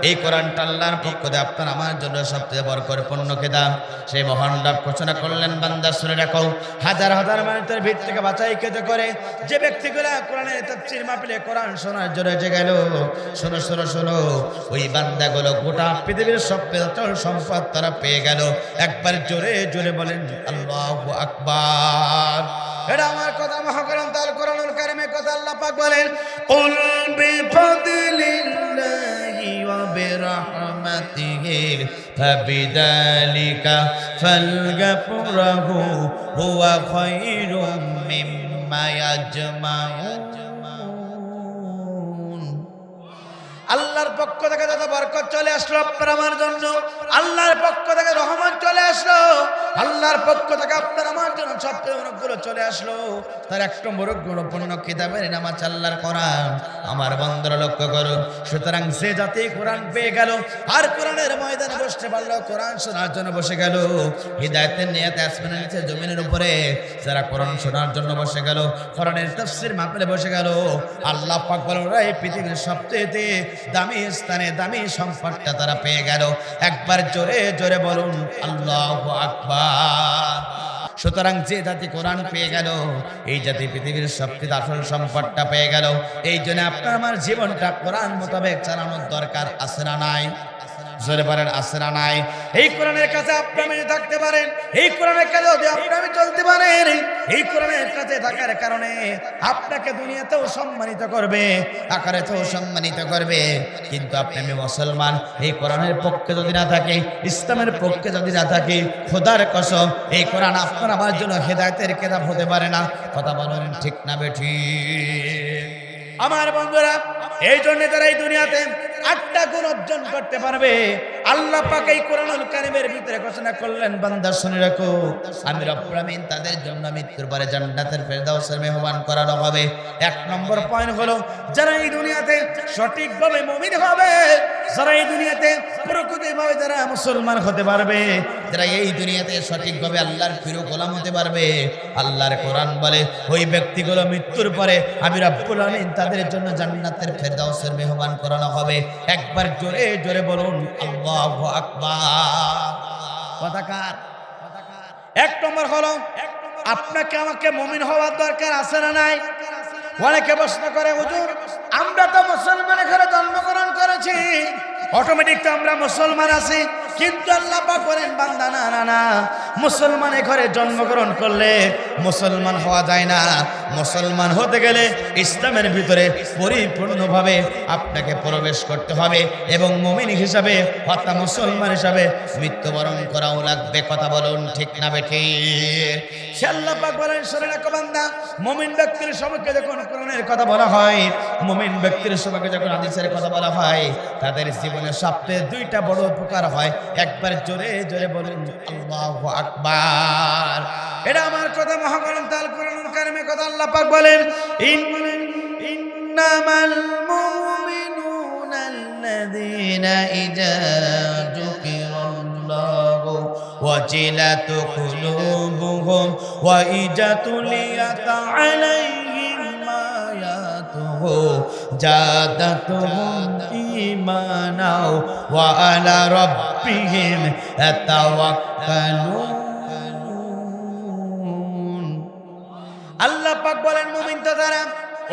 এই কোরআনটা আল্লাহর পক্ষ থেকে আপনার আমার জন্য সবচেয়ে বরকতপূর্ণ কিতাব। সেই মহান রব ঘোষণা করলেন, বান্দা শুনে রাখো, হাজার হাজার মানুষের ভিড় থেকে বাছাই কেটে করে যে ব্যক্তিগুলা কোরআনের তাফসীর মাহফিলে কোরআন শোনার জন্য যে গেল, শোনো শোনো শোনো, ওই বান্দাগুলো গোটা পৃথিবীর সব অচল সম্পদ তারা পেয়ে গেল। একবার জোরে জোরে বলেন আল্লাহু আকবার। এটা আমার কথা, মহাগ্রন্থ আল কোরআনুল কারীমের কথা। আল্লাহ পাক বলেন, কুল বিফাদলিল্লাহি ওয়া বিরহমাতিহি ফাবিযালিকা ফালইফরাহু হুয়া খায়রুম মিম্মা ইয়াজমাউন। আল্লাহর পক্ষ থেকে যত বরকত চলে আসলো আপনার আমার জন্য, আল্লাহর পক্ষ থেকে রহমত চলে আসলো, আল্লাহর পক্ষ থেকে আপনার আমার জন্য সবচেয়ে অনুগ্রহ চলে আসলো, তার এক নম্বর গুণপূর্ণ কিতাবের নাম আছে আল্লাহর কোরআন। আমার বন্ধুরা লক্ষ্য করুন, সুতরাং যে জাতি কোরআন পেয়ে গেল আর কোরআনের ময়দানে বসতে পারলো, কোরআন শোনার জন্য বসে গেল, হিদায়াতের নিয়তে আসমানের নিচে জমিনের উপরে যারা কোরআন শোনার জন্য বসে গেল, কোরআনের তাফসীর মাহফিলে বসে গেল, আল্লাহ পাক বলেন এই পৃথিবীর সবচেয়ে দামি স্থানে দামি সম্পদটা তারা পেয়ে গেল। একবার জোরে জোরে বলুন আল্লাহু আকবার। সুতরাং যে জাতি কোরআন পেয়ে গেল, এই জাতি পৃথিবীর সবচেয়ে আসল সম্পদটা পেয়ে গেল। এই জন্য আপনার আমার জীবনটা কোরআন মোতাবেক চালানোর দরকার আছে না নাই? জোরে বলেন আছে না নাই? এই কোরআনের কাছে আপনি থাকতে পারেন, এই কোরআনের কাছে যদি আপনি চলতে পারেন, এই কোরআনের কাছে থাকার কারণে আপনাকে দুনিয়াতেও সম্মানিত করবে, আখিরাতেও সম্মানিত করবে। কিন্তু আপনি আমি মুসলমান, এই কোরআনের পক্ষে যদি না থাকে, ইসলামের পক্ষে যদি না থাকে, খোদার কসম এই কোরআন আপনার আমার জন্য হেদায়েতের কিতাব হতে পারে না। কথা বলেন ঠিক না বেঠিক? আমার বন্ধুরা, এই জন্য তারা এই দুনিয়াতে 8টা গুণ অর্জন করতে পারবে। আল্লাহ পাক এই কোরআনুল কারীমের ভিতরে ঘোষণা করলেন, বান্দা শুনে রাখো, আমি রব্বুল আমিন তাদের জন্য মৃত্যুর পরে জান্নাতের ফেরদাউসের মেহমান করানো হবে। 1 নম্বর পয়েন্ট হলো, যারা এই দুনিয়াতে সঠিকভাবে মুমিন হবে, যারা এই দুনিয়াতে প্রকৃতভাবে যারা মুসলমান হতে পারবে, যারা এই দুনিয়াতে সঠিকভাবে আল্লাহর প্রিয় গোলাম হতে পারবে, আল্লাহর কোরআন বলে ওই ব্যক্তিগুলো মৃত্যুর পরে আমি রব্বুল আমিন তাদের জন্য জান্নাতের ফেরদাউসের মেহমান করানো হবে। একবার জোরে জোরে বলুন আল্লাহু আকবার। কথা কার? 1 নম্বর হলো, আপনাকে আমাকে মুমিন হওয়ার দরকার আছে না নাই? অনেকে প্রশ্ন করে, হুজুর আমরা তো মুসলমানের ঘরে জন্মগ্রহণ করেছি, অটোমেটিক তো আমরা মুসলমান আছি। কিন্তু আল্লাহ পাক বলেন, বান্দা না না না, মুসলমানের ঘরে জন্মগ্রহণ করলে মুসলমান হওয়া যায় না। মুসলমান হতে গেলে ইসলামের ভিতরে পরিপূর্ণভাবে আপনাকে প্রবেশ করতে হবে এবং মুমিন হিসাবে অর্থাৎ মুসলমান হিসাবে মৃত্যুবরণ করাও লাগবে। কথা বলুন ঠিক না বেঠিক? আল্লাহ পাক বলেন, শুনে রাখো বান্দা, মুমিন ব্যক্তির সম্পর্কে যখন কোরআনের কথা বলা হয়, মুমিন ব্যক্তির সম্পর্কে যখন হাদিসের কথা বলা হয়, তাদের জীবনে সবচেয়ে 2টা বড় উপকার হয়। একবার জোরে জোরে বলুন আল্লাহু আকবার। এটা আমার কথা, মহাগ্রন্থ আল কোরআনুল কারীমের কথা। আল্লাহ পাক বলেন, ইন্নামাল মুমিনুনা আল্লাযীনা ইযা যুকিরাল্লাহু ওয়াজিলাত কুলুবুহুম ওয়া ইযা তুলিয়াত আলাইহিম আয়াতুহু জাদাতুহুম ঈমানাও ওয়া আলা রাব্বিহিম ইয়াতাওয়াক্কালুন। আল্লাহ পাক বলেন, মুমিন তো তারা,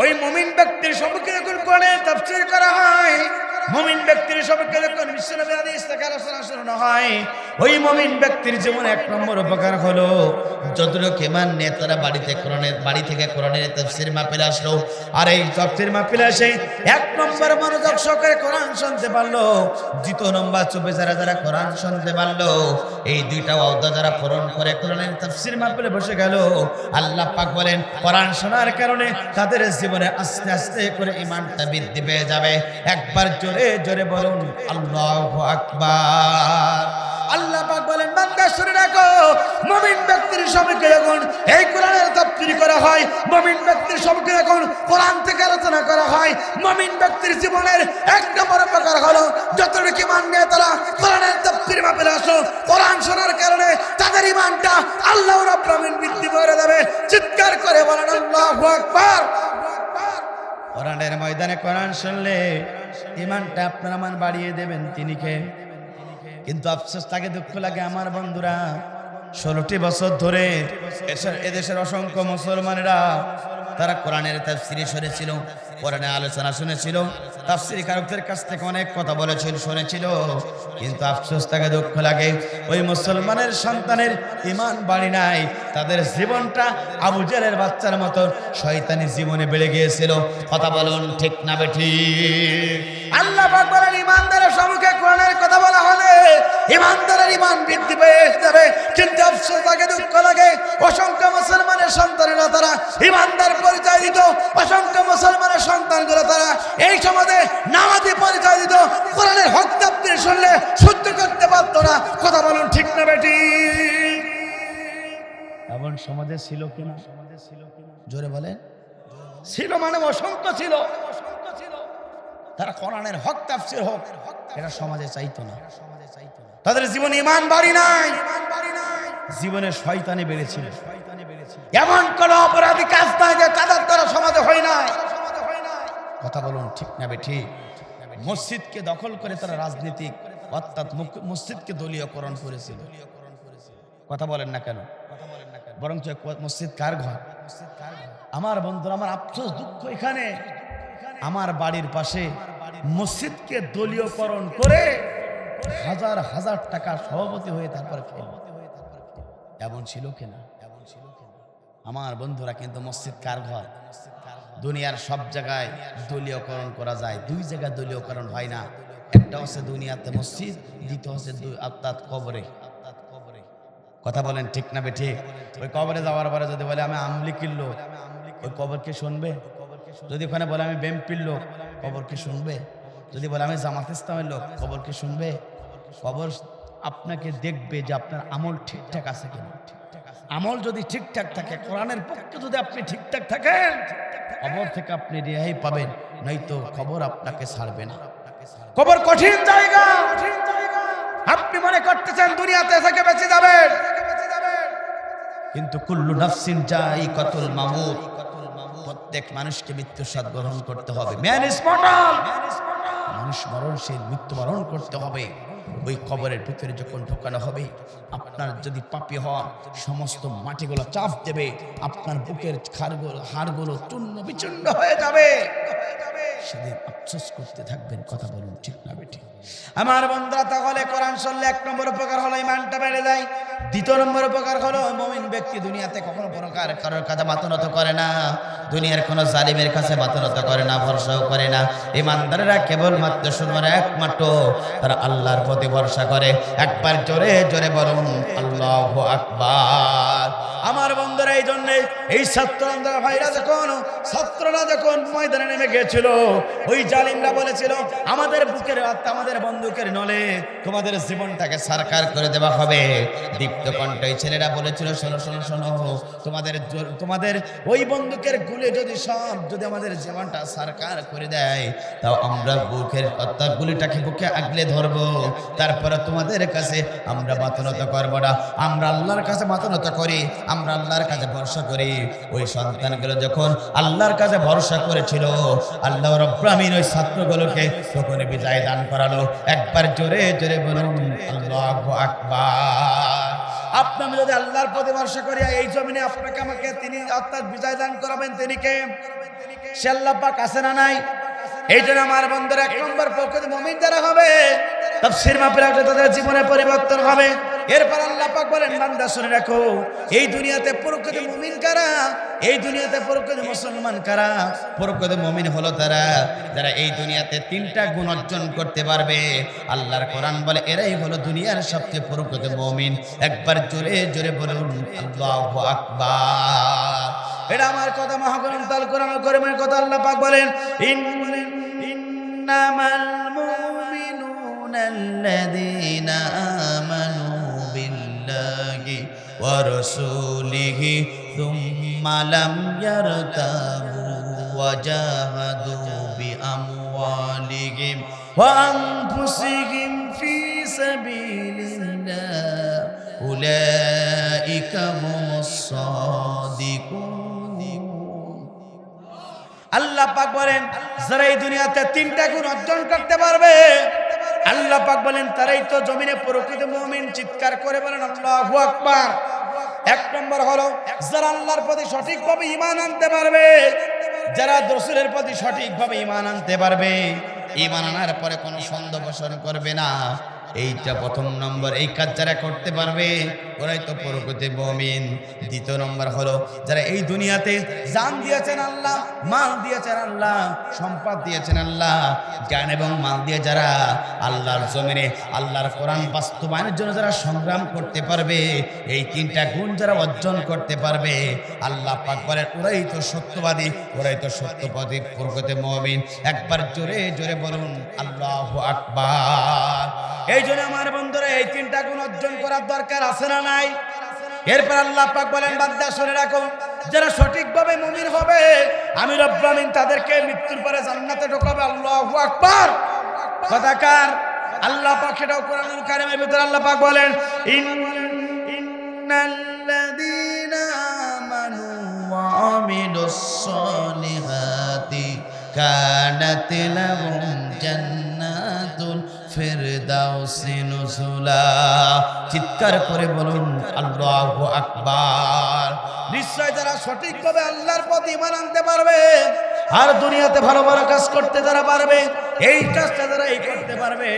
ওই মুমিন ব্যক্তির সম্পর্কে যখন কোরআনের তাফসীর করা হয়, মুমিন ব্যক্তির সম্পর্কে যখন বিশ্বনবীর হাদিস থেকে আলোচনা শোনানো হয়, ওই মুমিন ব্যক্তির জীবনে এক নম্বর উপকার হলো যতটুকু ঈমান নিয়ে তারা বাড়ি থেকে কোরআনের তাফসীর মাহফিলে আসলো, আর এই তাফসীর মাহফিলে এসে এক নম্বর মনোযোগ সহকারে কোরআন শুনতে পারলো, দ্বিতীয় নম্বর চুপে যারা কোরআন শুনতে পারলো, এই দুইটা ওয়াদা যারা পূরণ করে কোরআনের তাফসীর মাহফিলে বসে গেল, আল্লাহ পাক বলেন কোরআন শোনার কারণে তাদের জীবনে আস্তে আস্তে করে ঈমানটা বৃদ্ধি পেয়ে যাবে। একবার জোরে জোরে বলুন আল্লাহু আকবার। আল্লাহ পাক বলেন বান্দা শুনে রাখো, মুমিন ব্যক্তির সম্মুখে যখন এই কোরআনের তাফসীর করা হয়, মুমিন ব্যক্তির সম্মুখে যখন কোরআন থেকে আলোচনা করা হয়, মুমিন ব্যক্তির জীবনের এক নম্বর উপকার হলো যতটুকু ঈমান নিয়ে তারা কোরআনের তাফসীর মাহফিলে আসো, কোরআন শোনার কারণে তাদের ঈমানটা আল্লাহ রাব্বুল আলামিন বৃদ্ধি করে দেবে। চিৎকার করে বলেন আল্লাহু আকবার। কোরআনের ময়দানে কোরআন শুনলে ঈমানটা আপনার আমার বাড়িয়ে দেবেন তিনি কে? কিন্তু আফসোস লাগে, দুঃখ লাগে আমার বন্ধুরা, 16টি বছর ধরে এদেশের অসংখ্য মুসলমানেরা তারা কোরআনের তাফসীরে শুনেছিল, কোরআনের আলোচনা শুনেছিল, তাফসীরি কারকদের কাছ থেকে অনেক কথা বলেছিল, শুনেছিল, কিন্তু আফসোস থাকে, দুঃখ লাগে, ওই মুসলমানের সন্তানের ঈমান বাড়ি নাই, তাদের জীবনটা আবু জেলের বাচ্চার মতো শয়তানি জীবনে বেড়ে গিয়েছিল। কথা বলুন ঠিক না বেঠিক? আল্লাহ পাক বলেন ঈমানদারের সম্মুখে কোরআনের কথা বলা হলে ঈমানদারের ঈমান বৃদ্ধি পেয়ে যাবে, কিন্তু আফসোস লাগে, দুঃখ লাগে, অসংখ্য মুসলমানের সন্তানেরা তারা ঈমানদার পরিচয় দিত, অসংখ্য মুসলমানের সন্তানগুলো তারা এই সমাজে নামাজি পরিচয় দিত, কোরআনের হক তাফসীর শুনলে সহ্য করতে পারতো না। কথা বলুন ঠিক না বেঠিক? এমন সমাজে ছিল কিনা? জোরে বলেন। ছিল মানে অসংখ্য ছিল, তারা কোরআনের হক তাফসীর হোক এটা সমাজে চাইতো না, তাদের জীবনে ঈমান বাড়ি নাই, জীবনে শয়তানি বেড়েছিল। এমন কোন অপরাধী কাজ নাই যে তাদের দ্বারা সমাজে হয় নাই। কথা বলুন ঠিক না বেঠিক? মসজিদকে দখল করে তারা রাজনীতিক অর্থাৎ মসজিদকে দলীয়করণ করেছিল। কথা বলেন না কেন? বরং মসজিদ কার ঘর? আমার বন্ধুরা, আমার আফসোস দুঃখ এখানে, আমার বাড়ির পাশে মসজিদকে দলীয়করণ করে হাজার হাজার টাকা সভাপতি হয়ে তারপরে খেল। এমন ছিল কিনা? আমার বন্ধুরা, কিন্তু মসজিদ কার ঘর? দুনিয়ার সব জায়গায় দলীয়করণ করা যায়, দুই জায়গায় দলীয়করণ হয় না। একটা হচ্ছে দুনিয়াতে মসজিদ, দ্বিতীয় হচ্ছে অর্থাৎ কবরে। কথা বলেন ঠিক না বেঠিক? ওই কবরে যাওয়ার পরে যদি বলে আমি আমলি কিনলো, ওই কবরকে শুনবে? যদি ওখানে বলে আমি বিএনপির লোক, কবরকে শুনবে? যদি বলে আমি জামাত ইসলামের লোক, কবরকে শুনবে? কবর আপনাকে দেখবে যে আপনার আমল ঠিকঠাক আছে কিনা। আমল যদি ঠিকঠাক থাকে, কোরআনের পক্ষে যদি আপনি ঠিকঠাক থাকেন, কবর থেকে আপনি রেহাই পাবেন, নয়তো কবর আপনাকে ছাড়বে না। কবর কঠিন জায়গা। আপনি মনে করতেছেন দুনিয়াতে থেকে বেঁচে যাবেন, কিন্তু কুল্লু নাফসিন যায়িকাতুল মাউত, প্রত্যেক মানুষকে মৃত্যুর স্বাদ গ্রহণ করতে হবে। ম্যান ইজ মর্টাল, মানুষ মরণশীল, মৃত্যুবরণ করতে হবে। ওই কবরের ভিতরে যখন ঢোকানো হবে, আপনার যদি পাপী হন, সমস্ত মাটিগুলো চাপ দেবে, আপনার বুকের হাড়গুলো চূর্ণ বিচূর্ণ হয়ে যাবে। সেদিন আফসোস করতে থাকবেন। কথা বলুন ঠিক না বেঠিক? আমার বন্ধুরা, তাহলে কোরআন শুনলে এক নম্বর উপকার হলো ঈমানটা বেড়ে যায়। দ্বিতীয় নম্বর উপকার হলো মুমিন ব্যক্তি দুনিয়াতে কখনো প্রকার কারোর কাছে মাথা নত করে না, দুনিয়ার কোনো জালিমের কাছে মাথা নত করে না, ভরসাও করে না। ঈমানদারেরা কেবলমাত্র শুধুমাত্র একমাত্র তারা আল্লাহর প্রতি ভরসা করে। একবার জোরে জোরে বলুন আল্লাহু আকবার। আমার বন্ধুরা, এই জন্যে এই ছাত্ররা ভাইরা ছাত্ররা যখন ময়দানে নেমে গিয়েছিল, ওই জালিমরা বলেছিল আমাদের বুকের আমাদের বন্দুকের নলে তোমাদের জীবনটাকে সারকার করে দেওয়া হবে। দীপ্ত কণ্ঠই ছেলেরা বলেছিল শোনো শোনো শোনো, তোমাদের ওই বন্দুকের গুলি যদি আমাদের জীবনটা সারকার করে দেয়, তাও আমরা বুকের অর্থাৎ গুলিটাকে বুকে আগলে ধরবো, তারপরে তোমাদের কাছে আমরা মাথা নত করবো না। আমরা আল্লাহর কাছে মাথা নত করি, আমরা আল্লাহর কাছে ভরসা করি। ওই সন্তানগুলো যখন আল্লাহর কাছে ভরসা করেছিল, আল্লাহ রাব্বুল আমিন ওই ছাত্রগুলোকে তখন বিজয় দান করালো। একবার জোরে জোরে বলুন আল্লাহু আকবার। আপনি যদি আল্লাহর প্রতি ভরসা করি, এই জমিনে আপনাকে আমাকে তিনি অর্থাৎ বিজয় দান করাবেন, তিনি কে? সে আল্লাহ পাক আছে না নাই? এই জন্য আমার বন্ধুরা, এক নম্বর প্রকৃত মুমিন যারা হবে, তাফসীর মাহফিল আসলে তাদের জীবনে পরিবর্তন হবে। এরপর আল্লাহ পাক বলেন, বান্দা শুনে রাখো, এই দুনিয়াতে প্রকৃত মুমিন কারা, এই দুনিয়াতে প্রকৃত মুসলমান কারা? প্রকৃত মুমিন হলো তারা যারা এই দুনিয়াতে তিনটা গুণ অর্জন করতে পারবে। আল্লাহর কোরআন বলে এরাই হলো দুনিয়ার সবচেয়ে প্রকৃত মুমিন। একবার জোরে জোরে বলুন আল্লাহু আকবার। এটা আমার কথা, মহাগ্রন্থ আল কোরআনুল কারীমের কথা। আল্লাহ পাক বলেন, ইন্নামাল মুমিনুনা আল্লাযীনা আমানু বিল্লাহি ওয়া রাসূলিহি সুম্মা লাম ইয়ারতাবু ওয়া জাহাদু বিআমওয়ালিহিম ওয়া আনফুসিহিম ফি সাবিলিল্লাহ উলাইকা হুমুস সাদিকুন। আল্লাহ পাক বলেন, যারা এই দুনিয়াতে তিনটা গুণ অর্জন করতে পারবে, আল্লাহ পাক বলেন তারাই তো জমিনে প্রকৃত মুমিন। চিৎকার করে বলেন আল্লাহু আকবার। এক নম্বর হলো যারা আল্লাহর প্রতি সঠিকভাবে ঈমান আনতে পারবে, যারা রাসূলের প্রতি সঠিকভাবে ঈমান আনতে পারবে, ঈমান আনার পরে কোনো সন্দেহ পোষণ করবে না, এইটা প্রথম নম্বর। এই কাজ যারা করতে পারবে ওরাই তো প্রকৃত মুমিন। দ্বিতীয় নম্বর হলো যারা এই দুনিয়াতে জান দিয়েছেন আল্লাহ, মাল দিয়েছেন আল্লাহ, সম্পদ দিয়েছেন আল্লাহ, জ্ঞান এবং মাল দিয়ে যারা আল্লাহর জমিনে আল্লাহর কোরআন বাস্তবায়নের জন্য যারা সংগ্রাম করতে পারবে, এই তিনটা গুণ যারা অর্জন করতে পারবে, আল্লাহ পাক বলেন ওরাই তো সত্যবাদী, ওরাই তো সত্যবাদী প্রকৃত মুমিন। একবার জোরে জোরে বলুন আল্লাহু আকবার। এই জন্য আমার বন্ধুরা, এই তিনটা গুণ অর্জন করার দরকার আছে না নাই? এরপর আল্লাহ পাক বলেন, বান্দা শুনে রাখো, যারা সঠিকভাবে মুমিন হবে আমি রব্বুল আমিন তাদেরকে মৃত্যুর পরে জান্নাতে ঢোকাবে। আল্লাহু আকবার। কথাকার আল্লাহ পাক সেটাও কোরআনুল কারীমের ভিতরে আল্লাহ পাক বলেন, ইন্নাল্লাযীনা আমানু ওয়া আমিলুস সালিহাতি কানাত লাহুম জান্নাতুল ফিরদাউসি নুজুলা। চিৎকার করে বলুন আল্লাহু আকবার। নিশ্চয় যারা সঠিকভাবে আল্লাহর প্রতি ঈমান আনতে পারবে আর দুনিয়াতে ভালো ভালো কাজ করতে যারা পারবে, এই কাজটা যারা করতে পারবে,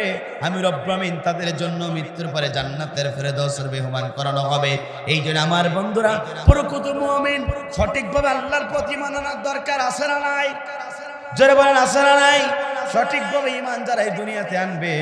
আমি রব্বুল আমিন তাদের জন্য মৃত্যুর পরে জান্নাতের ফেরদাউসের মেহমান করানো হবে। এই জন্য আমার বন্ধুরা, প্রকৃত মুমিন সঠিকভাবে আল্লাহর প্রতি ঈমান আনার দরকার আছে না নাই? জোরে বলেন আছে না নাই? সঠিকভাবে ঈমান যারা এই দুনিয়াতে আনবে,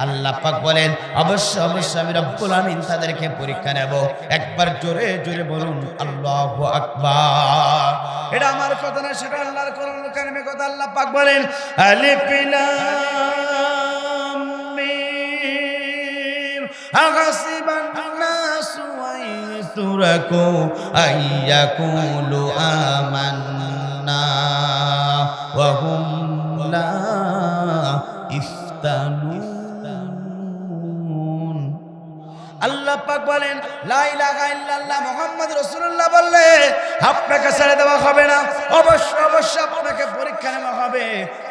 আল্লাহ পাক বলেন অবশ্যই অবশ্যই আমি রব্বুল আমিন তাদেরকে পরীক্ষা নেব। একবার জোরে জোরে বলুন আল্লাহু আকবার। এটা আমার কথা না, সেটা আল্লাহর কোরআনুল কারীমের কথা। আল্লাহ পাক বলেন, আলিফ লাম মিম আগাসিবান নাসু আইতুরাকু আইয়াকুলু আমান্না ওয়া হুম লা ইফতানুন। আল্লাহ পাক বলেন, লা ইলাহা ইল্লাল্লাহ মুহাম্মদ রাসূলুল্লাহ বললে আপনাকে ছেড়ে দেওয়া হবে না, অবশ্যই অবশ্যই আপনাকে পরীক্ষা নেওয়া হবে।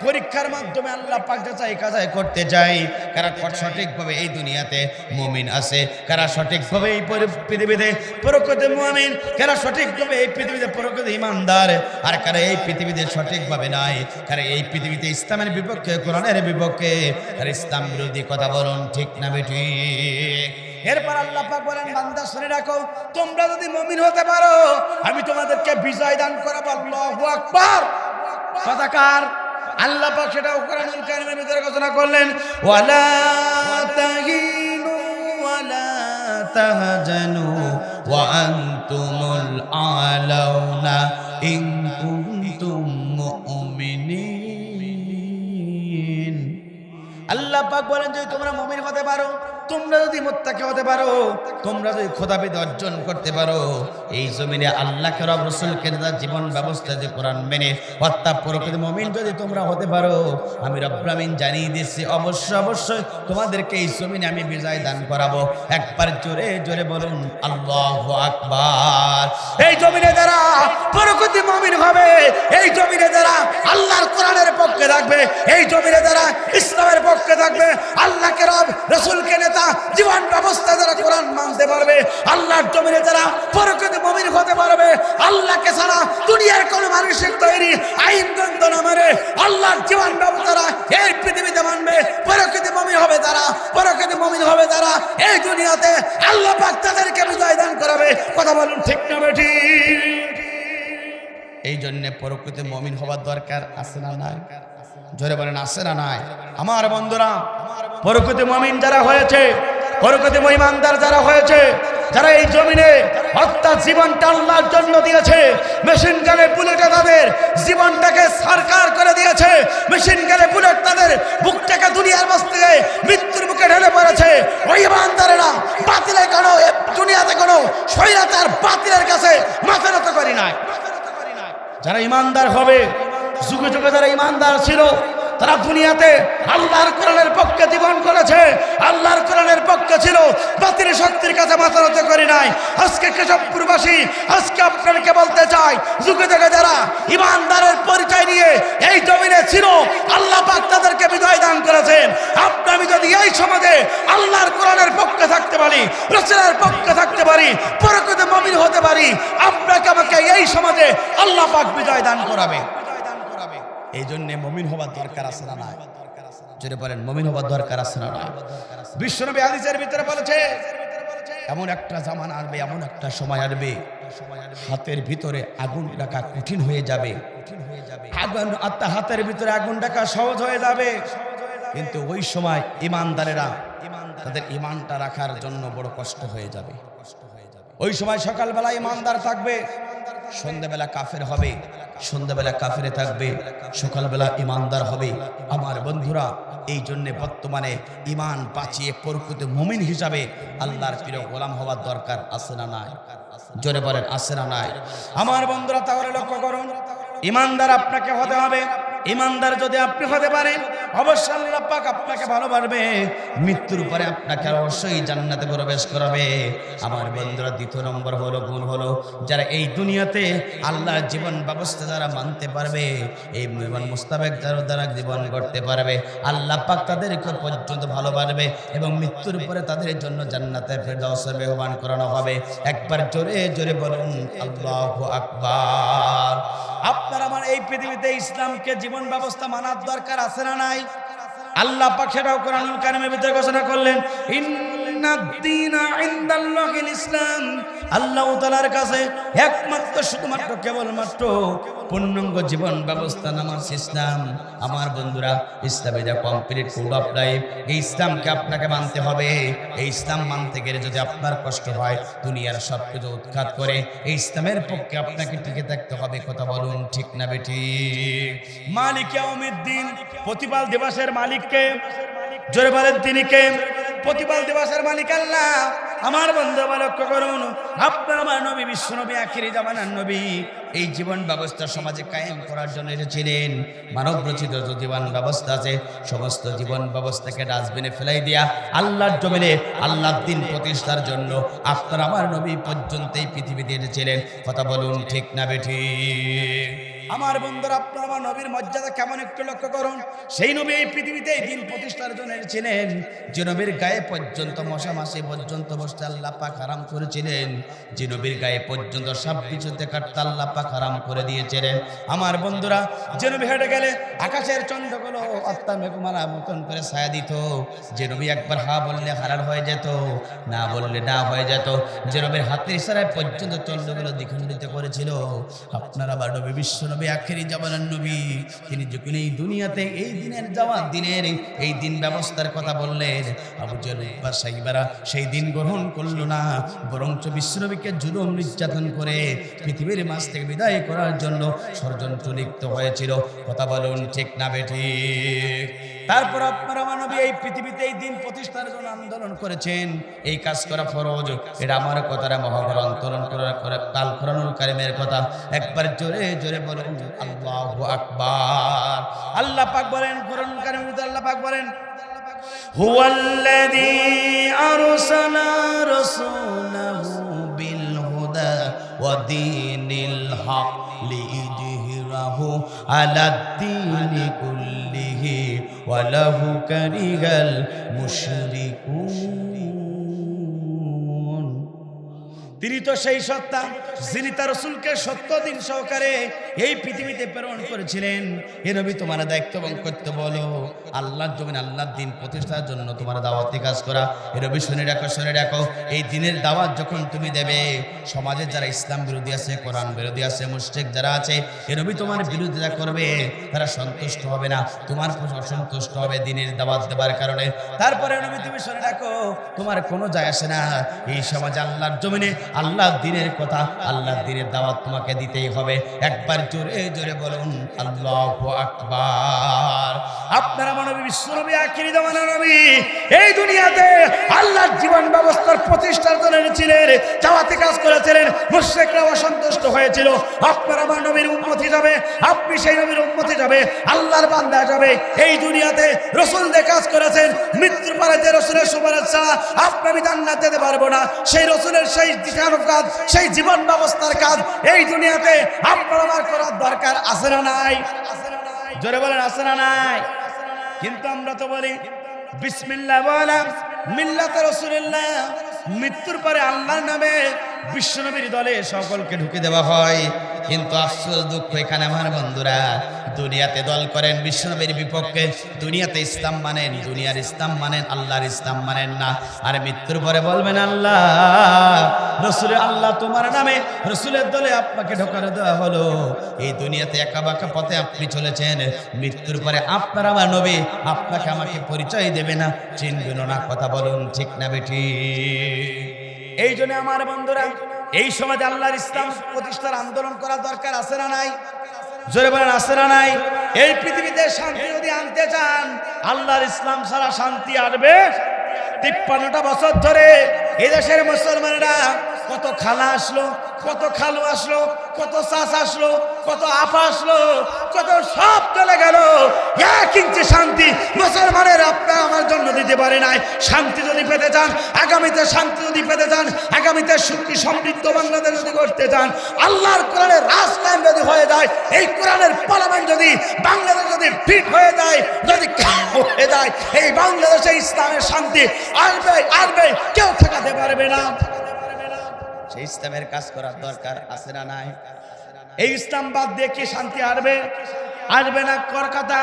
পরীক্ষার মাধ্যমে আল্লাহ পাক যাচাই কাজাই করতে চাই কারা সঠিকভাবে এই দুনিয়াতে মুমিন আছে, কারা সঠিকভাবে এই পৃথিবীতে প্রকৃত মুমিন, কারা সঠিকভাবে এই পৃথিবীতে প্রকৃত ঈমানদার, আর কারা এই পৃথিবীতে সঠিকভাবে নাই, কারা এই পৃথিবীতে ইসলামের বিপক্ষে, কোরআনের বিপক্ষে, আর ইসলাম বিরোধী কথা বলুন, ঠিক না বেঠিক? এরপর আল্লাহ পাক বলেন, বান্দা শুনে রাখো, তোমরা যদি মুমিন হতে পারো আমি তোমাদেরকে বিজয় দান করাবো। আল্লাহু আকবার। কথাকার আল্লাহ পাক সেটাও কোরআনুল কারীমের ভিতরে ঘোষণা করলেন, ওয়ালা তাহিনু ওয়ালা তাহজানু ওয়া আনতুমুল আলাউনা ইন কুনতুম মুমিনিন। আল্লাহ পাক বলেন, যদি তোমরা মুমিন হতে পারো, তোমরা যদি মুত্তাকি হতে পারো, তোমরা যদি খোদাবিদ অর্জন করতে পারো, এই জমিনে আল্লাহকে রব রাসূলকে জীবন ব্যবস্থা যে কোরআন মেনে অর্থাৎ প্রকৃত মুমিন যদি তোমরা হতে পারো, আমি রব্বুল আমিন জানিয়ে দিচ্ছি অবশ্যই অবশ্যই তোমাদেরকে এই জমিনে আমি বিজয় দান করাবো। একবার জোরে জোরে বলুন আল্লাহু আকবার। এই জমিনে যারা প্রকৃত মুমিন হবে, এই জমিনে যারা আল্লাহর কোরআনের পক্ষে থাকবে, এই জমিনে যারা ইসলামের পক্ষে থাকবে, আল্লাহকে রব রাসূলকে নেতা জীবন ব্যবস্থা তারা কোরআন মানতে পারবে, আল্লাহর জমিনে যারা প্রকৃত মুমিন হতে পারবে, আল্লাহকে ছাড়া দুনিয়ার কোন মানুষের তৈরি আইন গ্রন্থ না মানে আল্লাহর জীবন ব্যবস্থারা এই পৃথিবীতে মানবে, প্রকৃত মুমিন হবে তারা, প্রকৃত মুমিন হবে তারা এই দুনিয়াতে আল্লাহ পাক তাদেরকে বিজয় দান করাবে। কথা বলুন ঠিক না বেঠিক? এই জন্য প্রকৃত মুমিন হওয়ার দরকার আছে না নাই? জোরে বলেন আছে না নাই? আমার বন্ধুরা, প্রকৃত মুমিন যারা হয়েছে, প্রকৃত ঈমানদার যারা হয়েছে, যারা এই জমিনে হত্যা জীবনটা আল্লাহর জন্য দিয়েছে, মেশিন গানে বুলেটে তাদের জীবনটাকে সরকার করে দিয়েছে, মেশিন গানে বুলেট তাদের বুকটাকে দুনিয়ার মাঝ থেকে মৃত্যুর মুখে ঢেলে পড়েছে, ওই ঈমানদারেরা বাতিলের কোনো দুনিয়াতে কোনো স্বৈরাচার বাতিলের কাছে মাথা নত করি নাই। যারা ঈমানদার হবে, যুগে যুগে যারা ঈমানদার ছিল, তারা দুনিয়াতে আল্লাহর কোরআনের পক্ষে জীবন করেছে, আল্লাহর কোরআনের পক্ষে ছিল, বাতিল শক্তির কাছে মাথা নত করে নাই। আজকে কেশবপুরবাসী, আজকে আপনাদেরকে বলতে চাই, যুগে যুগে যারা ঈমানদারের পরিচয় নিয়ে এই জমিনে ছিল, আল্লাহ পাক তাদেরকে বিজয় দান করেছেন। আমি যদি এই সমাজে আল্লাহর কোরআনের পক্ষে থাকতে পারি, রাসূলের পক্ষে থাকতে পারি, প্রকৃত মুমিন হতে পারি, আপনাকে আমাকে এই সমাজে আল্লাহ পাক বিজয় দান করাবে। এই জন্য মুমিন হওয়ার দরকার আছে না নাই? যদি বলেন মুমিন হওয়ার দরকার আছে না নাই? বিশ্বনবী হাদিসের ভিতরে বলেছে, এমন একটা জামানা আসবে, এমন একটা সময় আসবে, হাতের ভিতরে আগুন রাখা কঠিন হয়ে যাবে, হাতের ভিতরে আগুন রাখা সহজ হয়ে যাবে। কিন্তু ওই সময় ঈমানদারেরা তাদের ঈমানটা রাখার জন্য বড় কষ্ট হয়ে যাবে। ওই সময় সকালবেলা ঈমানদার থাকবে, সন্ধ্যাবেলা কাফের হবে, সন্ধ্যাবেলা কাফেরে থাকবে, সকালবেলা ঈমানদার হবে। আমার বন্ধুরা, এই জন্য বর্তমানে ঈমান বাঁচিয়ে প্রকৃত মুমিন হিসাবে আল্লাহর প্রিয় গোলাম হওয়ার দরকার আছে না নাই? জোরে বলেন আছে না নাই? আমার বন্ধুরা, তাহলে লক্ষ্য করুন, ঈমানদার আপনাকে হতে হবে। ঈমানদার যদি আপনি হতে পারেন, অবশ্যই আল্লাহ পাক আপনাকে ভালোবাসবে, মৃত্যুর পরে আপনাকে অবশ্যই জান্নাতে প্রবেশ করাবে। আমার বন্ধুরা, দ্বিতীয় নম্বর হলো গুণ হলো, যারা এই দুনিয়াতে আল্লাহর জীবন ব্যবস্থা যারা মানতে পারবে, এই জীবন মুস্তাবেক দ্বারা জীবন করতে পারবে, আল্লাহ পাক তাদেরকে পর্যন্ত ভালোবাসবে এবং মৃত্যুর পরে তাদের জন্য জান্নাতে ফেরদাউসে মেহমান করানো হবে। একবার জোরে জোরে বলুন আল্লাহু আকবার। আপনার আমার এই পৃথিবীতে ইসলামকে জীবন ব্যবস্থা মানার দরকার আছে না নাই? আল্লাহ পাক সেটাও কোরআনুল কারীমের ভিতরে ঘোষণা করলেন, ইন্নাদ-দীনা ইনদাল্লাহিল ইসলাম। আল্লাহ তাআলার কাছে একমাত্র শুধুমাত্র কেবলমাত্র পূর্ণাঙ্গ জীবন ব্যবস্থা নামাজ ইসলাম। আমার বন্ধুরা, ইসলামে যা কমপ্লিট কোড অফ লাইফ, এই ইসলামকে আপনাকে মানতে হবে। এই ইসলাম মানতে গেলে যদি আপনার কষ্ট হয়, দুনিয়ার সব কিছু উৎখাত করে এই ইসলামের পক্ষে আপনাকে টিকে থাকতে হবে। কথা বলুন ঠিক না বেঠিক? মালিক ইয়াউমিদ্দিন, প্রতিপাল দিবসের মালিককে, জোরে বলেন তিনি কে? প্রতিপাল দিবসের মালিক আল্লাহ। আমার বন্ধু লক্ষ্য করুন, আপনার আমার নবী বিশ্বনবী আখিরি জামানার নবী এই জীবন ব্যবস্থা সমাজে কায়েম করার জন্য এসেছিলেন। মানব রচিত যে জীবন ব্যবস্থা আছে, সমস্ত জীবন ব্যবস্থাকে ডাস্টবিনে ফেলাই দিয়া আল্লাহর জমিনে আল্লাহর দ্বীন প্রতিষ্ঠার জন্য আপনার আমার নবী পর্যন্ত এই পৃথিবীতে এসেছিলেন। কথা বলুন ঠিক না বেঠিক? আমার বন্ধুরা, আপনার আমার নবীর মর্যাদা কেমন একটু লক্ষ্য করুন। সেই নবী এই পৃথিবীতে এই দিন প্রতিষ্ঠার জন্য এসেছিলেন, যে নবীর গায়ে পর্যন্ত মশা মাছি পর্যন্ত বসতে আল্লাহ পাক হারাম করেছিলেন, যে নবীর গায়ে পর্যন্ত সব কিছুতে কাটতে আল্লাহ পাক হারাম করে দিয়েছিলেন। আমার বন্ধুরা, যে নবী হেঁটে গেলে আকাশের চন্দ্রগুলো অত্যা মেঘমালা মতন করে ছায়া দিত, যে নবী একবার হা বললে হারার হয়ে যেত, না বললে না হয়ে যেত, যে নবীর হাতের ইশারায় পর্যন্ত চন্দ্রগুলো দ্বিখণ্ডিত করেছিল। আপনার আবার নবী বিশ্ব নবী আখিরি জামানার নবী, তিনি যখন এই দুনিয়াতে এই দিনের যাওয়ার দিনের এই দিন ব্যবস্থার কথা বললেন, আবু জেহেল বা সাইবারা সেই দিন গ্রহণ করলো না, বরঞ্চ বিশ্বনবীকে জুলুম নির্যাতন করে পৃথিবীর মাঝ থেকে বিদায় করার জন্য ষড়যন্ত্র লিপ্ত হয়েছিল। কথা বলুন ঠিক না বেঠিক? তারপর আপনার আমার নবী এই পৃথিবীতে এই দিন প্রতিষ্ঠার জন্য আন্দোলন করেছেন। এই কাজ করা ফরজ, এটা আমার কথাটা মহাগ্রন্থ করে কাল কোরআনুল কারীমের কথা। একবার জোরে জোরে বলুন আল্লাহু আকবার। আল্লাহ পাক বলেন কোরআনুল কারীমের ভিতরে, আল্লাহ পাক বলেন, হুয়াল্লাযী আরসালা রাসূলাহু বিল হুদা ওয়া দীনিল হক লিইয়ুযহিরাহু আলাদ-দীনি কুল্লিহি ওয়া লাহু কারিহাল মুশরিকুন। তিনি তো সেই সত্তা যিনি তার রাসূলকে সত্য দিন সহকারে এই পৃথিবীতে প্রেরণ করেছিলেন। হে নবী, তোমার দায়িত্ব এবং কর্তব্য বলো আল্লাহর জমিনে আল্লাহর দিন প্রতিষ্ঠার জন্য তোমার দাওয়াতি কাজ করা। হে নবী, শুনে রাখো, এই দিনের দাওয়াত যখন তুমি দেবে, সমাজে যারা ইসলাম বিরোধী আছে, কোরআন বিরোধী আছে, মুশরিক যারা আছে, হে নবী তোমার বিরোধিতা করবে, তারা সন্তুষ্ট হবে না, তোমার প্রতি অসন্তুষ্ট হবে দিনের দাওয়াত দেবার কারণে। তারপরে নবী তুমি শুনে রাখো, তোমার কোনো যায় আসে না, এই সমাজে আল্লাহর জমিনে আল্লাহর দিনের কথা, আল্লাহর দিনের দাওয়াত তোমাকে দিতেই হবে। একবার জোরে জোরে বলুন আল্লাহু আকবার। আপনারা মানবী বিশ্বনবী আখিরি জামানার নবী এই দুনিয়াতে আল্লাহর জীবন ব্যবস্থার প্রতিষ্ঠার জন্য ছিলেন, দাওয়াতি কাজ করেছিলেন, মুশরিকরা অসন্তুষ্ট হয়েছিল। আপনারা আমার নবীর উম্মত হিসাবে, আপনি সেই নবীর উম্মত হিসাবে, আল্লাহর বান্দা হিসাবে এই দুনিয়াতে রাসূল দিয়ে কাজ করেছেন। মৃত্যুর পরে যে রাসূলের সুপারিশ ছাড়া আপনি জান্নাতে যেতে পারবো না, সেই রাসূলের সেই দিশানো কাজ, সেই জীবন ব্যবস্থার কাজ এই দুনিয়াতে আপনার আমার করার দরকার আছে না নাই? জোরে বলেন আছে না নাই? কিন্তু আমরা তো বলি বিসমিল্লাহ বলা মিল্লাতে রাসূলুল্লাহ, মৃত্যুর পরে আল্লাহর নামে বিশ্বনবীর দলে সকলকে ঢুকে দেওয়া হয়। কিন্তু আফসোস, দুঃখ এখানে আমার বন্ধুরা দুনিয়াতে দল করেন বিশ্বনবীর বিপক্ষে, দুনিয়াতে ইসলাম মানেন, দুনিয়ার ইসলাম মানেন, আল্লাহর ইসলাম মানেন না। আর মৃত্যুর পরে বলবেন আল্লাহ রসুল, আল্লাহ তোমার নামে রসুলের দলে আপনাকে ঢোকানো দেওয়া হলো, এই দুনিয়াতে একা বাঁকা পথে আপনি চলেছেন, মৃত্যুর পরে আপনার আমার নবী আপনাকে আমাকে পরিচয় দেবে না, চিনবেন না। কথা বলুন ঠিক না বেঠি? এই জন্য আমার বন্ধুরা এই সমাজে আল্লাহর ইসলাম প্রতিষ্ঠার আন্দোলন করা দরকার আছে না নাই? জোরে বলেন আছে না নাই? এই পৃথিবীতে শান্তি যদি আনতে চান, আল্লাহর ইসলাম ছাড়া শান্তি আসবে? 53টা বছর ধরে এদেশের মুসলমানেরা কত খালা আসলো, কত খালু আসলো, কত চাষ আসলো, কত আপা আসলো, কত সব চলে গেল, 1 ইঞ্চি শান্তি মুসলমানের আপনার আমার জন্য দিতে পারে নাই। শান্তি যদি পেতে চান, আগামীতে শান্তি যদি পেতে চান, আগামীতে সুখী সমৃদ্ধ বাংলাদেশ যদি করতে চান, আল্লাহর কোরআনের রাজ কায়েম যদি হয়ে যায়, এই কোরআনের পার্লামেন্ট যদি বাংলাদেশ যদি ফিট হয়ে যায়, যদি হয়ে যায়, এই বাংলাদেশে ইসলামের শান্তি আসবে, আসবে, কেউ ঠেকাতে পারবে না। সেই ইসলামের কাজ করার দরকার আছে না নাই? এই ইসলাম বাদ দিয়ে কি শান্তি আসবে? আসবে না। কর কথা